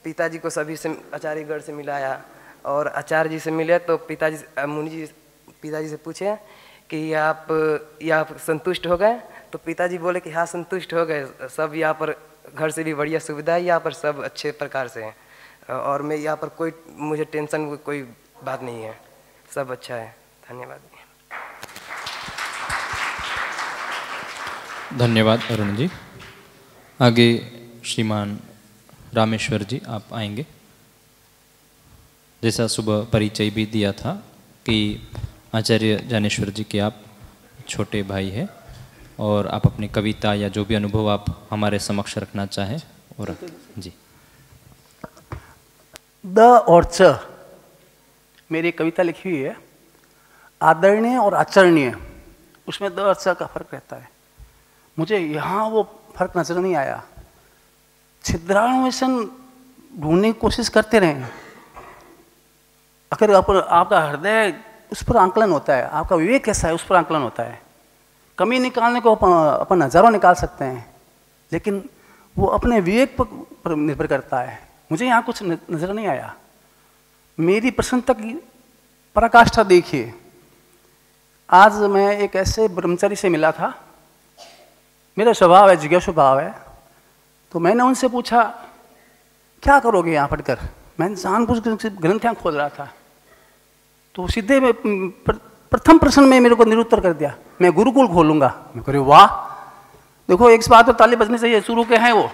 पिताजी को सभी से आचार्यगढ़ से मिलाया और आचार्य जी से मिले तो पिताजी से पूछे कि आप यहाँ संतुष्ट हो गए? तो पिताजी बोले कि हाँ संतुष्ट हो गए, सब यहाँ पर घर से भी बढ़िया सुविधा है, यहाँ पर सब अच्छे प्रकार से हैं और मैं यहाँ पर कोई मुझे टेंशन कोई बात नहीं है, सब अच्छा है। धन्यवाद। धन्यवाद अरुण जी। आगे श्रीमान रामेश्वर जी आप आएंगे। जैसा सुबह परिचय भी दिया था कि आचार्य ज्ञानेश्वर जी के आप छोटे भाई हैं और आप अपनी कविता या जो भी अनुभव आप हमारे समक्ष रखना चाहें और जी। द और च मेरी कविता लिखी हुई है, आदरणीय और आचरणीय, उसमें द और च का फर्क रहता है। मुझे यहाँ वो फर्क नजर नहीं आया। छिद्रान्वेषण ढूंढने की कोशिश करते रहें। अगर आपका हृदय उस पर आंकलन होता है, आपका विवेक कैसा है उस पर आंकलन होता है। कमी निकालने को अपन हजारों निकाल सकते हैं, लेकिन वो अपने विवेक पर निर्भर करता है। मुझे यहाँ कुछ नजर नहीं आया। मेरी प्रसन्नता की पराकाष्ठा देखिए। आज मैं एक ऐसे ब्रह्मचारी से मिला था, मेरा स्वभाव है, जिज्ञासु भाव है, तो मैंने उनसे पूछा क्या करोगे यहाँ पढ़कर। मैंने जानबूझ कर ग्रंथ यहाँ खोल रहा था, तो सीधे प्रथम प्रश्न में मेरे को निरुत्तर कर दिया, मैं गुरुकुल खोलूंगा। मैं कह रही वाह, देखो एक बात तो ताली बजनी चाहिए। शुरू के हैं वो,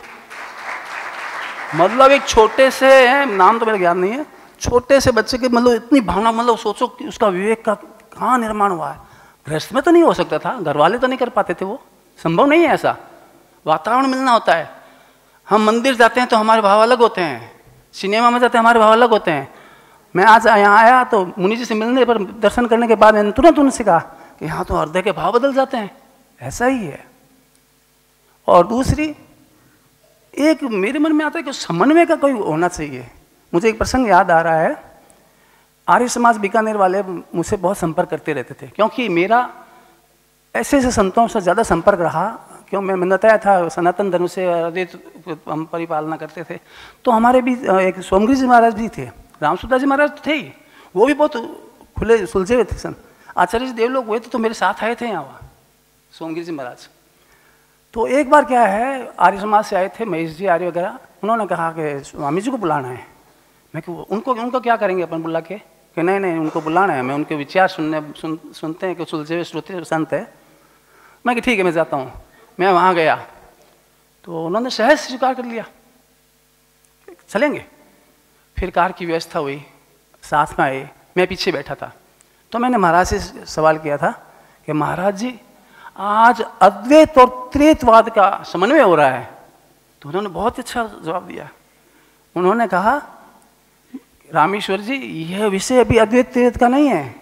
मतलब एक छोटे से है, नाम तो मेरा याद नहीं है, छोटे से बच्चे के मतलब इतनी भावना, मतलब सोचो कि उसका विवेक का कहाँ निर्माण हुआ है। गृहस्थ में तो नहीं हो सकता था, घर वाले तो नहीं कर पाते थे, वो संभव नहीं है। ऐसा वातावरण मिलना होता है। हम मंदिर जाते हैं तो हमारे भाव अलग होते हैं, सिनेमा में जाते हैं हमारे भाव अलग होते हैं। मैं आज यहाँ आया तो मुनि जी से मिलने पर, दर्शन करने के बाद मैंने तुरंत उनसे कहा कि यहाँ तो हृदय के भाव बदल जाते हैं। ऐसा ही है। और दूसरी एक मेरे मन में आता है कि समन्वय का कोई होना चाहिए। मुझे एक प्रसंग याद आ रहा है। आर्य समाज बीकानेर वाले मुझसे बहुत संपर्क करते रहते थे, क्योंकि मेरा ऐसे ऐसे संतों से ज़्यादा संपर्क रहा। क्यों, मैं बताया था सनातन धर्म से हम परिपालना करते थे। तो हमारे भी एक सोमगिरी जी महाराज भी थे, रामसुदास जी महाराज थे ही, वो भी बहुत खुले सुलझे हुए थे। आचार्य जी देव लोग हुए तो मेरे साथ आए थे यहाँ सोमगिरी जी महाराज। तो एक बार क्या है, आर्य समाज से आए थे महेश जी आर्य वगैरह, उन्होंने कहा कि स्वामी जी को बुलाना है। मैं कि उनको क्या करेंगे अपन बुला के? कि नहीं उनको बुलाना है, मैं उनके विचार सुनते हैं कि सुलझे हुए श्रोते संत है। मैं कि ठीक है मैं जाता हूँ। मैं वहाँ गया तो उन्होंने सहज स्वीकार कर लिया, चलेंगे। फिर कार की व्यवस्था हुई, साथ में आए, मैं पीछे बैठा था। तो मैंने महाराज से सवाल किया था कि महाराज जी आज अद्वैत और त्रेतवाद का समन्वय हो रहा है। तो उन्होंने बहुत अच्छा जवाब दिया। उन्होंने कहा रामेश्वर जी यह विषय अभी अद्वैत त्रेत का नहीं है,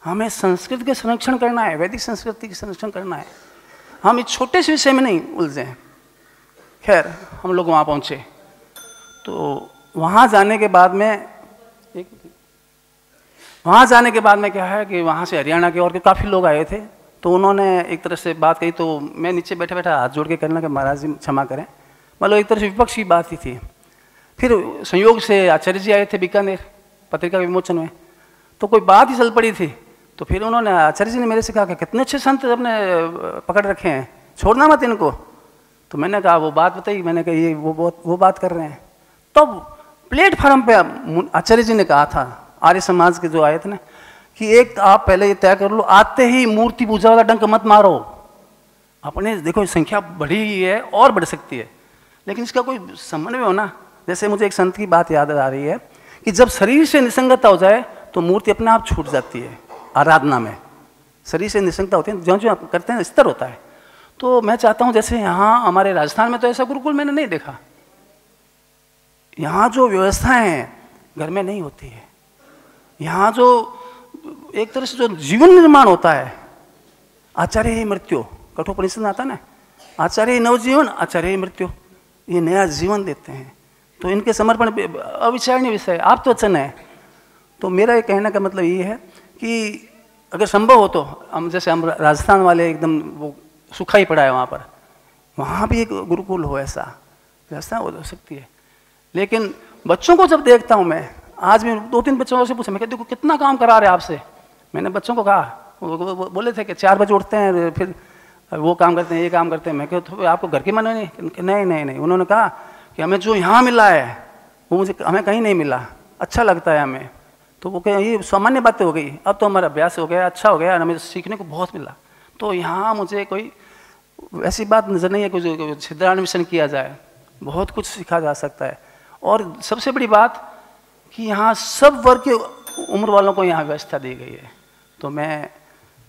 हमें संस्कृत के संरक्षण करना है, वैदिक संस्कृति के संरक्षण करना है। हम इस छोटे से विषय में नहीं उलझे। खैर हम लोग वहाँ पहुँचे। तो वहाँ जाने के बाद में क्या है कि वहाँ से हरियाणा के और के काफ़ी लोग आए थे। तो उन्होंने एक तरह से बात कही, तो मैं नीचे बैठे बैठा हाथ जोड़ के कहना कि महाराज जी क्षमा करें, मतलब एक तरह से विपक्ष की बात ही थी। फिर संयोग से आचार्य जी आए थे बीकानेर पत्रिका विमोचन में, तो कोई बात ही चल पड़ी थी। तो फिर उन्होंने, आचार्य जी ने मेरे से कहा कि कितने अच्छे संत अपने पकड़ रखे हैं, छोड़ना मत इनको। तो मैंने कहा वो बात बताई, मैंने कहा ये वो बात कर रहे हैं। तब प्लेटफार्म पे आचार्य जी ने कहा था, आर्य समाज के जो आए थे ना, कि एक आप पहले ये तय कर लो, आते ही मूर्ति पूजा वाला डंक मत मारो। अपने देखो संख्या बढ़ी ही है और बढ़ सकती है, लेकिन इसका कोई समन्वय होना। जैसे मुझे एक संत की बात याद आ रही है कि जब शरीर से निसंगता हो जाए तो मूर्ति अपने आप छूट जाती है। आराधना में शरीर से निसंगता होती है, जो जो आप करते हैं स्तर होता है। तो मैं चाहता हूँ, जैसे यहाँ हमारे राजस्थान में तो ऐसा गुरुकुल मैंने नहीं देखा। यहाँ जो व्यवस्थाएं हैं घर में नहीं होती है। यहाँ जो एक तरह से जो जीवन निर्माण होता है, आचार्य ही मृत्यु, कठोपनिषद में आता ना, आचार्य ही नवजीवन, आचार्य ही मृत्यु, ये नया जीवन देते हैं। तो इनके समर्पण अविचारणीय विषय आप तो वचन है। तो मेरा ये कहने का मतलब ये है कि अगर संभव हो तो हम जैसे हम राजस्थान वाले एकदम वो सूखा ही पड़ा है वहाँ पर, वहाँ भी एक गुरुकुल हो, ऐसा व्यवस्था हो सकती है। लेकिन बच्चों को जब देखता हूँ मैं, आज मैं 2-3 बच्चों से पूछा, मैं कहती हूँ कितना काम करा रहे आपसे। मैंने बच्चों को कहा वो बोले थे कि 4 बजे उठते हैं, फिर वो काम करते हैं, ये काम करते हैं। मैं कहा तो आपको घर की मन नहीं? नहीं। उन्होंने कहा कि हमें जो यहाँ मिला है वो हमें कहीं नहीं मिला, अच्छा लगता है हमें। तो वो कहे ये सामान्य बातें हो गई, अब तो हमारा अभ्यास हो गया, अच्छा हो गया, हमें सीखने को बहुत मिला। तो यहाँ मुझे कोई ऐसी बात नज़र नहीं है कि छिद्रान्वेषण किया जाए, बहुत कुछ सीखा जा सकता है। और सबसे बड़ी बात कि यहाँ सब वर्ग के उम्र वालों को यहाँ व्यवस्था दी गई है। तो मैं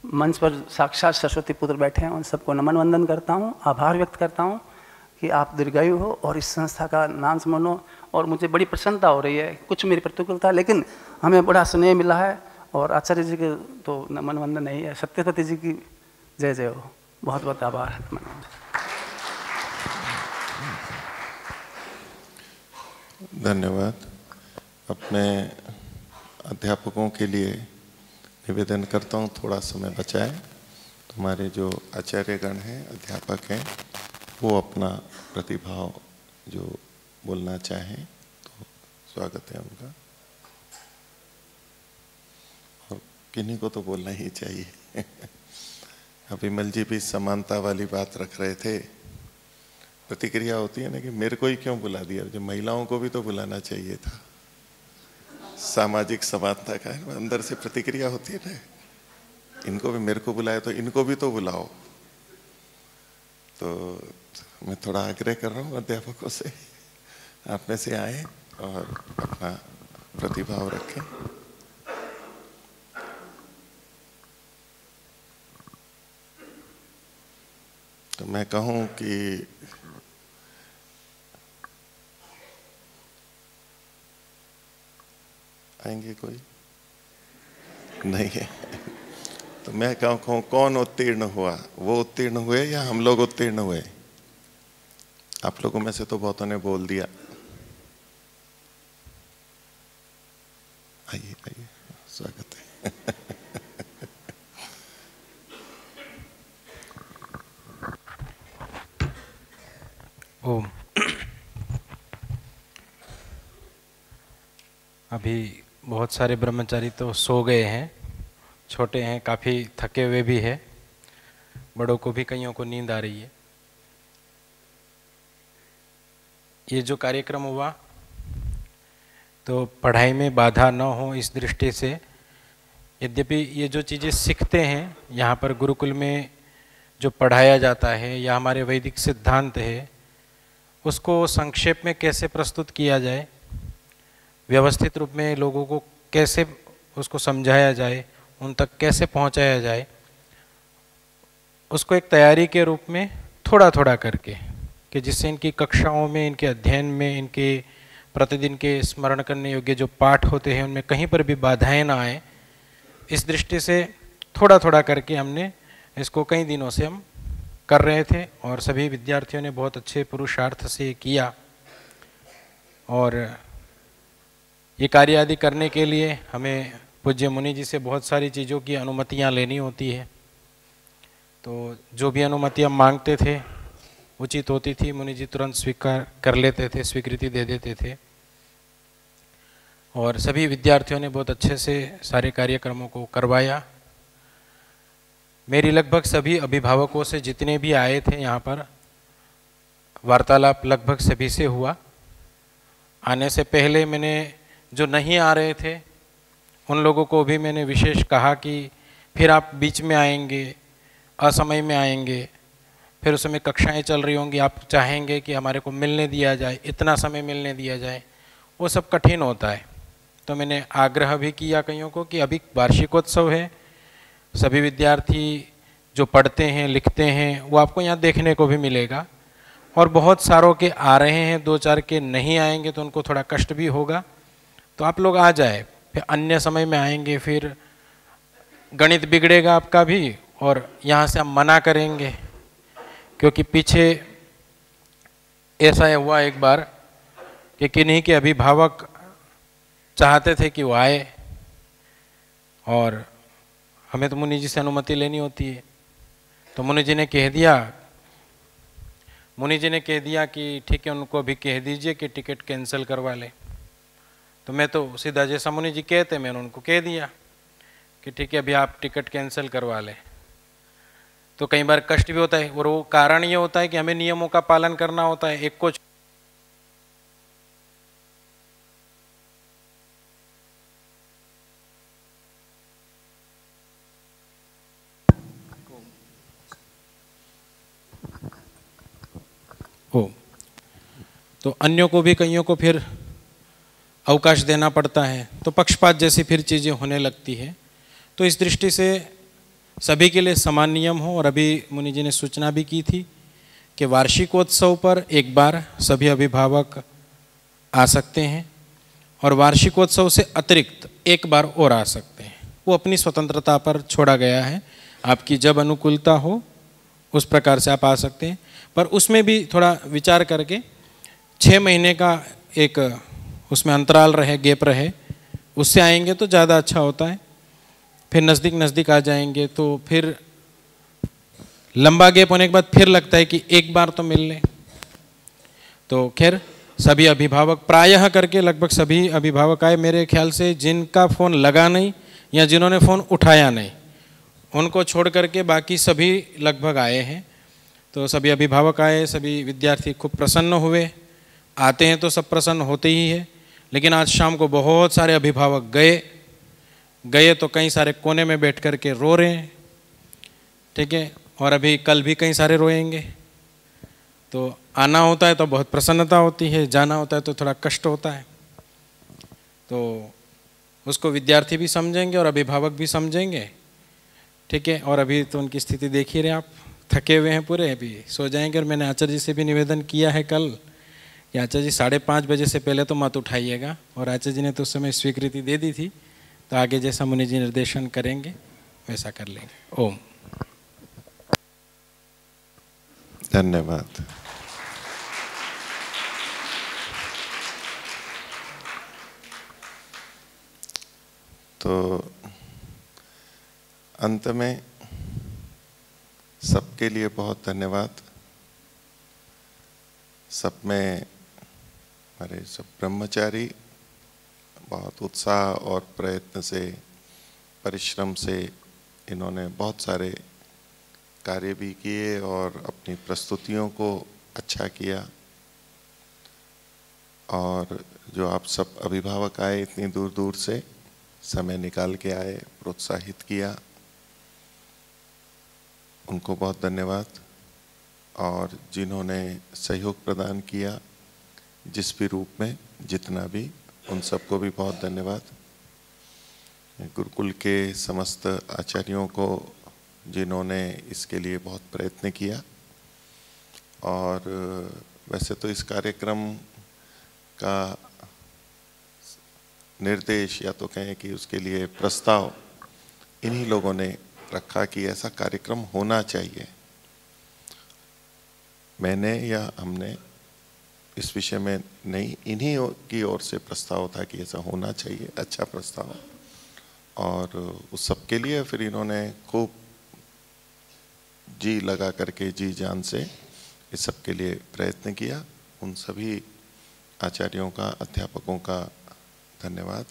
मंच पर साक्षात सरस्वती पुत्र बैठे हैं, उन सबको नमन वंदन करता हूँ, आभार व्यक्त करता हूँ कि आप दीर्घायु हो और इस संस्था का नाम समझो। और मुझे बड़ी प्रसन्नता हो रही है, कुछ मेरी प्रतिकूलता, लेकिन हमें बड़ा स्नेह मिला है। और आचार्य जी के तो नमन वंदन नहीं है, सत्यपति जी की जय जय हो। बहुत बहुत आभार। धन्यवाद। अपने अध्यापकों के लिए निवेदन करता हूँ थोड़ा समय बचाएं। हमारे जो आचार्यगण हैं, अध्यापक हैं, वो अपना प्रतिभाव जो बोलना चाहें तो स्वागत है उनका। और किन्हीं को तो बोलना ही चाहिए। विमल जी भी समानता वाली बात रख रहे थे। प्रतिक्रिया होती है ना कि मेरे को ही क्यों बुला दिया, जो महिलाओं को भी तो बुलाना चाहिए था। सामाजिक समानता का अंदर से प्रतिक्रिया होती है ना, इनको भी, मेरे को बुलाया तो इनको भी तो बुलाओ। तो मैं थोड़ा आग्रह कर रहा हूँ अध्यापकों से, आप में से आए और अपना प्रतिभाव रखें। तो मैं कहूँ कि आएंगे कोई नहीं है तो मैं कहूँ कौन उत्तीर्ण हुआ? वो उत्तीर्ण हुए या हम लोग उत्तीर्ण हुए? आप लोगों में से तो बहुतों ने बोल दिया। आइए आइए, स्वागत है। ओम। अभी बहुत सारे ब्रह्मचारी तो सो गए हैं, छोटे हैं, काफ़ी थके हुए भी है, बड़ों को भी कईयों को नींद आ रही है। ये जो कार्यक्रम हुआ तो पढ़ाई में बाधा न हो इस दृष्टि से, यद्यपि ये जो चीज़ें सीखते हैं यहाँ पर गुरुकुल में जो पढ़ाया जाता है या हमारे वैदिक सिद्धांत है, उसको संक्षेप में कैसे प्रस्तुत किया जाए, व्यवस्थित रूप में लोगों को कैसे उसको समझाया जाए, उन तक कैसे पहुंचाया जाए, उसको एक तैयारी के रूप में थोड़ा थोड़ा करके, कि जिससे इनकी कक्षाओं में, इनके अध्ययन में, इनके प्रतिदिन के स्मरण करने योग्य जो पाठ होते हैं उनमें कहीं पर भी बाधाएं ना आए, इस दृष्टि से थोड़ा थोड़ा करके हमने इसको कई दिनों से हम कर रहे थे और सभी विद्यार्थियों ने बहुत अच्छे पुरुषार्थ से किया। और ये कार्य आदि करने के लिए हमें पूज्य मुनि जी से बहुत सारी चीज़ों की अनुमतियाँ लेनी होती है। तो जो भी अनुमति हम मांगते थे उचित होती थी, मुनि जी तुरंत स्वीकार कर लेते थे, स्वीकृति दे देते थे। और सभी विद्यार्थियों ने बहुत अच्छे से सारे कार्यक्रमों को करवाया। मेरी लगभग सभी अभिभावकों से जितने भी आए थे यहाँ पर वार्तालाप लगभग सभी से हुआ। आने से पहले मैंने जो नहीं आ रहे थे उन लोगों को भी मैंने विशेष कहा कि फिर आप बीच में आएंगे, असमय में आएंगे, फिर उस समय कक्षाएं चल रही होंगी, आप चाहेंगे कि हमारे को मिलने दिया जाए, इतना समय मिलने दिया जाए, वो सब कठिन होता है। तो मैंने आग्रह भी किया कईयों को कि अभी वार्षिकोत्सव है, सभी विद्यार्थी जो पढ़ते हैं लिखते हैं वो आपको यहाँ देखने को भी मिलेगा, और बहुत सारों के आ रहे हैं, 2-4 के नहीं आएंगे तो उनको थोड़ा कष्ट भी होगा। तो आप लोग आ जाए, फिर अन्य समय में आएंगे, फिर गणित बिगड़ेगा आपका भी और यहाँ से हम मना करेंगे। क्योंकि पीछे ऐसा हुआ एक बार कि किन्हीं के अभिभावक चाहते थे कि वो आए और हमें तो मुनि जी से अनुमति लेनी होती है। तो मुनि जी ने कह दिया कि ठीक है, उनको अभी कह दीजिए कि टिकट कैंसिल करवा ले। तो मैं तो सीधा जैसा मुनि जी कहते मैंने उनको कह दिया कि ठीक है अभी आप टिकट कैंसिल करवा लें, तो कई बार कष्ट भी होता है। और वो कारण ये होता है कि हमें नियमों का पालन करना होता है। एक को हो तो अन्यों को भी कईयों को फिर अवकाश देना पड़ता है, तो पक्षपात जैसी फिर चीज़ें होने लगती है। तो इस दृष्टि से सभी के लिए समान नियम हो। और अभी मुनि जी ने सूचना भी की थी कि वार्षिकोत्सव पर एक बार सभी अभिभावक आ सकते हैं और वार्षिकोत्सव से अतिरिक्त एक बार और आ सकते हैं। वो अपनी स्वतंत्रता पर छोड़ा गया है, आपकी जब अनुकूलता हो उस प्रकार से आप आ सकते हैं। पर उसमें भी थोड़ा विचार करके 6 महीने का एक उसमें अंतराल रहे, गैप रहे, उससे आएंगे तो ज़्यादा अच्छा होता है। फिर नज़दीक नज़दीक आ जाएंगे तो फिर लंबा गैप होने के बाद फिर लगता है कि एक बार तो मिल लें। तो खैर सभी अभिभावक प्रायः करके लगभग सभी अभिभावक आए, मेरे ख्याल से जिनका फ़ोन लगा नहीं या जिन्होंने फ़ोन उठाया नहीं उनको छोड़ करके बाकी सभी लगभग आए हैं। तो सभी अभिभावक आए, सभी विद्यार्थी खूब प्रसन्न हुए। आते हैं तो सब प्रसन्न होते ही है, लेकिन आज शाम को बहुत सारे अभिभावक गए तो कई सारे कोने में बैठ कर के रो रहे हैं, ठीक है। और अभी कल भी कई सारे रोएंगे। तो आना होता है तो बहुत प्रसन्नता होती है, जाना होता है तो थोड़ा कष्ट होता है। तो उसको विद्यार्थी भी समझेंगे और अभिभावक भी समझेंगे, ठीक है। और अभी तो उनकी स्थिति देख ही रहे आप, थके हुए हैं पूरे, अभी सो जाएंगे। और मैंने आचार्य जी से भी निवेदन किया है कल कि आचार्य जी 5:30 बजे से पहले तो मत उठाइएगा। और आचार्य जी ने तो उस समय स्वीकृति दे दी थी, तो आगे जैसा मुनि जी निर्देशन करेंगे वैसा कर लेंगे। ओम। धन्यवाद। तो अंत में सबके लिए बहुत धन्यवाद। सब में हमारे सब ब्रह्मचारी बहुत उत्साह और प्रयत्न से, परिश्रम से इन्होंने बहुत सारे कार्य भी किए और अपनी प्रस्तुतियों को अच्छा किया। और जो आप सब अभिभावक आए इतनी दूर दूर से, समय निकाल के आए, प्रोत्साहित किया, उनको बहुत धन्यवाद। और जिन्होंने सहयोग प्रदान किया जिस भी रूप में, जितना भी, उन सबको भी बहुत धन्यवाद। गुरुकुल के समस्त आचार्यों को जिन्होंने इसके लिए बहुत प्रयत्न किया। और वैसे तो इस कार्यक्रम का निर्देश या तो कहें कि उसके लिए प्रस्ताव इन्हीं लोगों ने रखा कि ऐसा कार्यक्रम होना चाहिए। मैंने या हमने इस विषय में नहीं, इन्हीं की ओर से प्रस्ताव था कि ऐसा होना चाहिए, अच्छा प्रस्ताव। और उस सब के लिए फिर इन्होंने खूब जी लगा करके, जी जान से इस सब के लिए प्रयत्न किया। उन सभी आचार्यों का, अध्यापकों का धन्यवाद।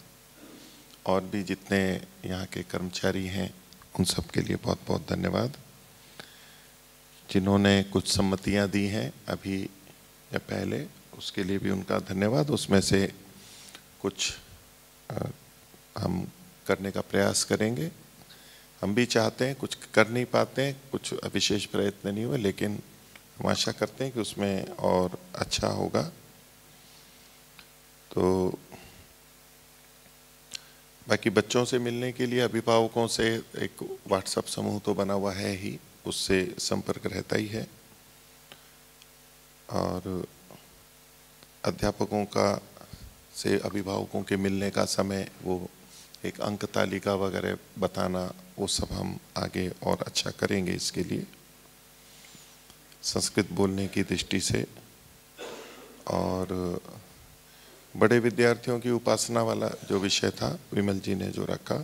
और भी जितने यहाँ के कर्मचारी हैं उन सब के लिए बहुत बहुत धन्यवाद। जिन्होंने कुछ सम्मतियाँ दी हैं अभी या पहले, उसके लिए भी उनका धन्यवाद। उसमें से कुछ हम करने का प्रयास करेंगे। हम भी चाहते हैं, कुछ कर नहीं पाते हैं, कुछ विशेष प्रयत्न नहीं हुए, लेकिन हम आशा करते हैं कि उसमें और अच्छा होगा। तो बाकी बच्चों से मिलने के लिए अभिभावकों से एक व्हाट्सएप समूह तो बना हुआ है ही, उससे संपर्क रहता ही है। और अध्यापकों का से अभिभावकों के मिलने का समय, वो एक अंक तालिका वगैरह बताना, वो सब हम आगे और अच्छा करेंगे इसके लिए, संस्कृत बोलने की दृष्टि से। और बड़े विद्यार्थियों की उपासना वाला जो विषय था विमल जी ने जो रखा,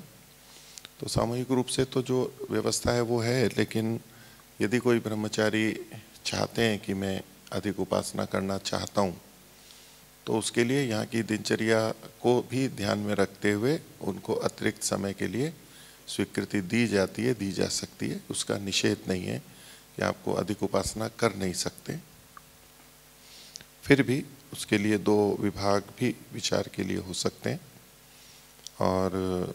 तो सामूहिक रूप से तो जो व्यवस्था है वो है, लेकिन यदि कोई ब्रह्मचारी चाहते हैं कि मैं अधिक उपासना करना चाहता हूँ, तो उसके लिए यहाँ की दिनचर्या को भी ध्यान में रखते हुए उनको अतिरिक्त समय के लिए स्वीकृति दी जाती है, दी जा सकती है, उसका निषेध नहीं है कि आपको अधिक उपासना कर नहीं सकते। फिर भी उसके लिए 2 विभाग भी विचार के लिए हो सकते हैं और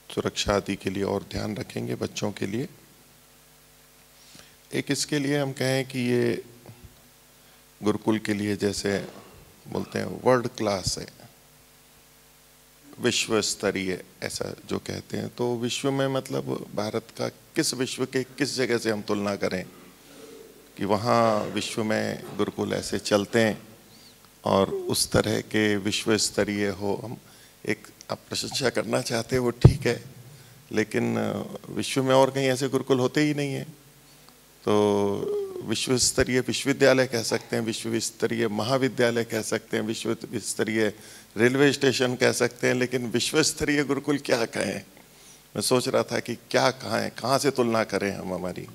सुरक्षा आदि के लिए और ध्यान रखेंगे बच्चों के लिए। एक इसके लिए हम कहें कि ये गुरुकुल के लिए जैसे बोलते हैं वर्ल्ड क्लास है, विश्व स्तरीय ऐसा जो कहते हैं, तो विश्व में मतलब भारत का किस विश्व के किस जगह से हम तुलना करें कि वहाँ विश्व में गुरुकुल ऐसे चलते हैं और उस तरह के विश्व स्तरीय हो। हम एक आप प्रशंसा करना चाहते हो वो ठीक है, लेकिन विश्व में और कहीं ऐसे गुरुकुल होते ही नहीं है। तो विश्व स्तरीय विश्वविद्यालय कह सकते हैं, विश्व स्तरीय महाविद्यालय कह सकते हैं, विश्व स्तरीय रेलवे स्टेशन कह सकते हैं, लेकिन विश्व स्तरीय गुरुकुल क्या कहें। मैं सोच रहा था कि क्या कहें, कहाँ से तुलना करें हम हमारी।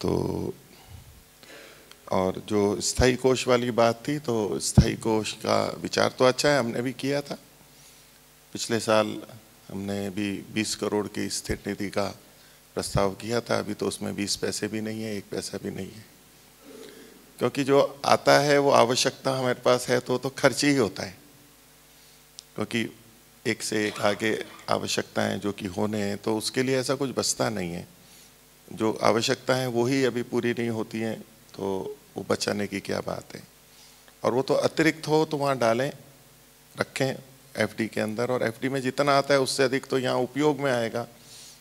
तो और जो स्थायी कोष वाली बात थी, तो स्थायी कोष का विचार तो अच्छा है, हमने भी किया था। पिछले साल हमने भी 20 करोड़ की स्थिर निधि का प्रस्ताव किया था। अभी तो उसमें 20 पैसे भी नहीं है, 1 पैसा भी नहीं है, क्योंकि जो आता है वो आवश्यकता हमारे पास है तो खर्च ही होता है, क्योंकि एक से एक आगे आवश्यकताएं जो कि होने हैं, तो उसके लिए ऐसा कुछ बचता नहीं है। जो आवश्यकता है वो ही अभी पूरी नहीं होती हैं, तो वो बचाने की क्या बात है। और वो तो अतिरिक्त हो तो वहाँ डालें, रखें एफडी के अंदर, और एफडी में जितना आता है उससे अधिक तो यहाँ उपयोग में आएगा,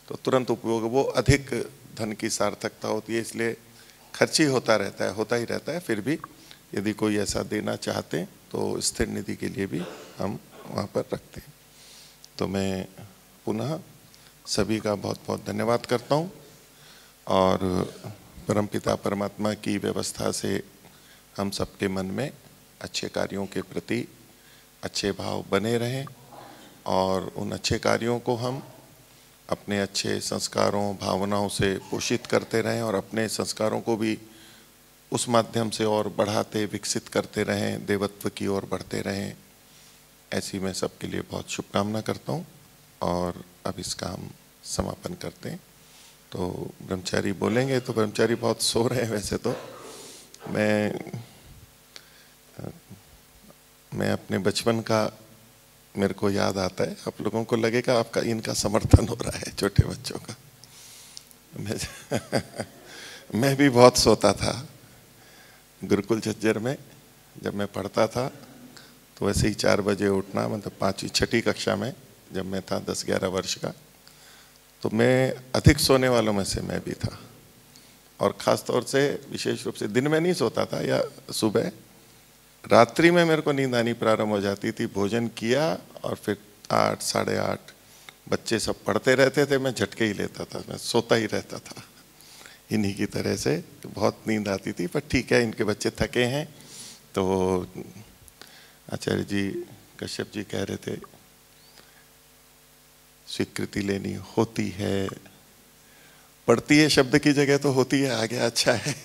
तो तुरंत उपयोग, वो अधिक धन की सार्थकता होती है। इसलिए खर्च ही होता रहता है, होता ही रहता है। फिर भी यदि कोई ऐसा देना चाहते हैं तो स्थिर निधि के लिए भी हम वहाँ पर रखते हैं। तो मैं पुनः सभी का बहुत बहुत धन्यवाद करता हूँ और परमपिता परमात्मा की व्यवस्था से हम सबके मन में अच्छे कार्यों के प्रति अच्छे भाव बने रहें और उन अच्छे कार्यों को हम अपने अच्छे संस्कारों भावनाओं से पोषित करते रहें और अपने संस्कारों को भी उस माध्यम से और बढ़ाते विकसित करते रहें, देवत्व की ओर बढ़ते रहें। ऐसी मैं सबके लिए बहुत शुभकामना करता हूँ और अब इसका हम समापन करते हैं। तो ब्रह्मचारी बोलेंगे, तो ब्रह्मचारी बहुत सो रहे हैं वैसे तो। मैं अपने बचपन का मेरे को याद आता है, आप लोगों को लगेगा आपका इनका समर्थन हो रहा है छोटे बच्चों का। मैं भी बहुत सोता था गुरुकुल झज्जर में। जब मैं पढ़ता था तो वैसे ही 4 बजे उठना, मतलब 5वीं 6ठी कक्षा में जब मैं था 10-11 वर्ष का, तो मैं अधिक सोने वालों में से मैं भी था। और ख़ास तौर से विशेष रूप से दिन में नहीं सोता था या सुबह, रात्रि में मेरे को नींद आनी प्रारंभ हो जाती थी। भोजन किया और फिर 8 साढ़े 8 बच्चे सब पढ़ते रहते थे, मैं झटके ही लेता था, मैं सोता ही रहता था इन्हीं की तरह से। तो बहुत नींद आती थी, पर ठीक है, इनके बच्चे थके हैं। तो आचार्य जी कश्यप जी कह रहे थे स्वीकृति लेनी होती है, पड़ती है शब्द की जगह तो होती है आगे, अच्छा है।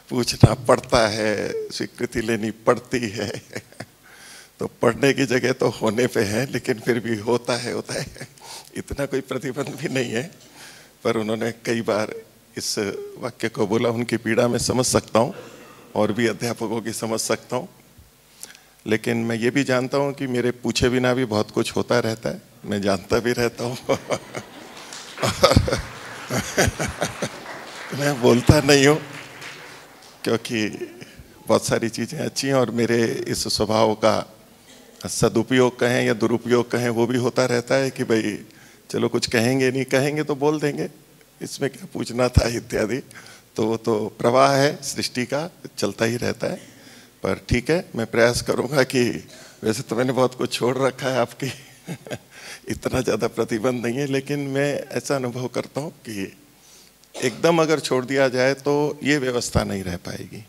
पूछना पड़ता है, स्वीकृति लेनी पड़ती है। तो पढ़ने की जगह तो होने पे है, लेकिन फिर भी होता है इतना कोई प्रतिबंध भी नहीं है। पर उन्होंने कई बार इस वाक्य को बोला, उनकी पीड़ा मैं समझ सकता हूँ और भी अध्यापकों की समझ सकता हूँ। लेकिन मैं ये भी जानता हूँ कि मेरे पूछे बिना भी बहुत कुछ होता रहता है, मैं जानता भी रहता हूँ। मैं बोलता नहीं हूँ क्योंकि बहुत सारी चीज़ें अच्छी हैं और मेरे इस स्वभाव का सदुपयोग कहें या दुरुपयोग कहें वो भी होता रहता है कि भाई चलो कुछ कहेंगे नहीं, कहेंगे तो बोल देंगे, इसमें क्या पूछना था इत्यादि। तो वो तो प्रवाह है सृष्टि का, चलता ही रहता है। पर ठीक है, मैं प्रयास करूँगा कि वैसे तो मैंने बहुत कुछ छोड़ रखा है आपकी इतना ज़्यादा प्रतिबंध नहीं है, लेकिन मैं ऐसा अनुभव करता हूँ कि एकदम अगर छोड़ दिया जाए तो ये व्यवस्था नहीं रह पाएगी,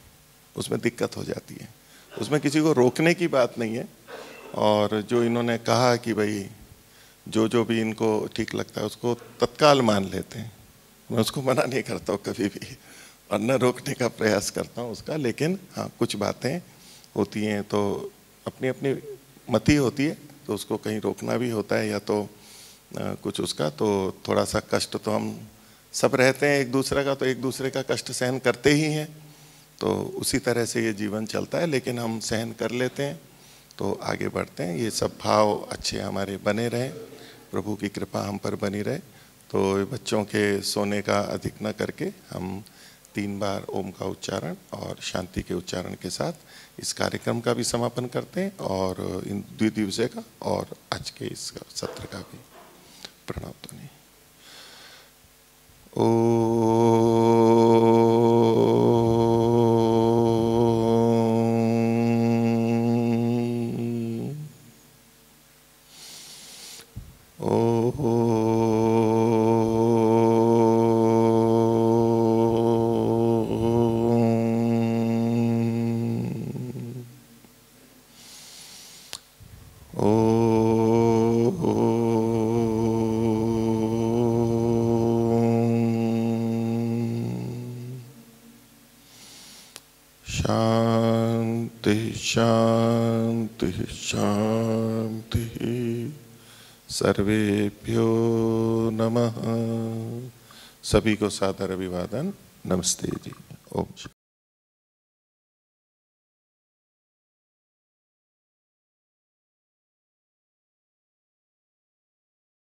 उसमें दिक्कत हो जाती है। उसमें किसी को रोकने की बात नहीं है। और जो इन्होंने कहा कि भाई जो भी इनको ठीक लगता है उसको तत्काल मान लेते हैं, मैं उसको मना नहीं करता हूँ कभी भी, और न रोकने का प्रयास करता हूँ उसका। लेकिन हाँ, कुछ बातें होती हैं तो अपनी अपनी मति होती है, तो उसको कहीं रोकना भी होता है या तो कुछ उसका, तो थोड़ा सा कष्ट तो हम सब रहते हैं एक दूसरे का, तो एक दूसरे का कष्ट सहन करते ही हैं, तो उसी तरह से ये जीवन चलता है। लेकिन हम सहन कर लेते हैं तो आगे बढ़ते हैं। ये सब भाव अच्छे हमारे बने रहें, प्रभु की कृपा हम पर बनी रहे। तो बच्चों के सोने का अधिक न करके हम 3 बार ओम का उच्चारण और शांति के उच्चारण के साथ इस कार्यक्रम का भी समापन करते हैं और इन द्विदिवसीय का और आज के इस सत्र का भी। प्रणव ध्वनि। शांति शांति। सर्वेभ्यो नमः। सभी को सादर अभिवादन। नमस्ते जी। ओम।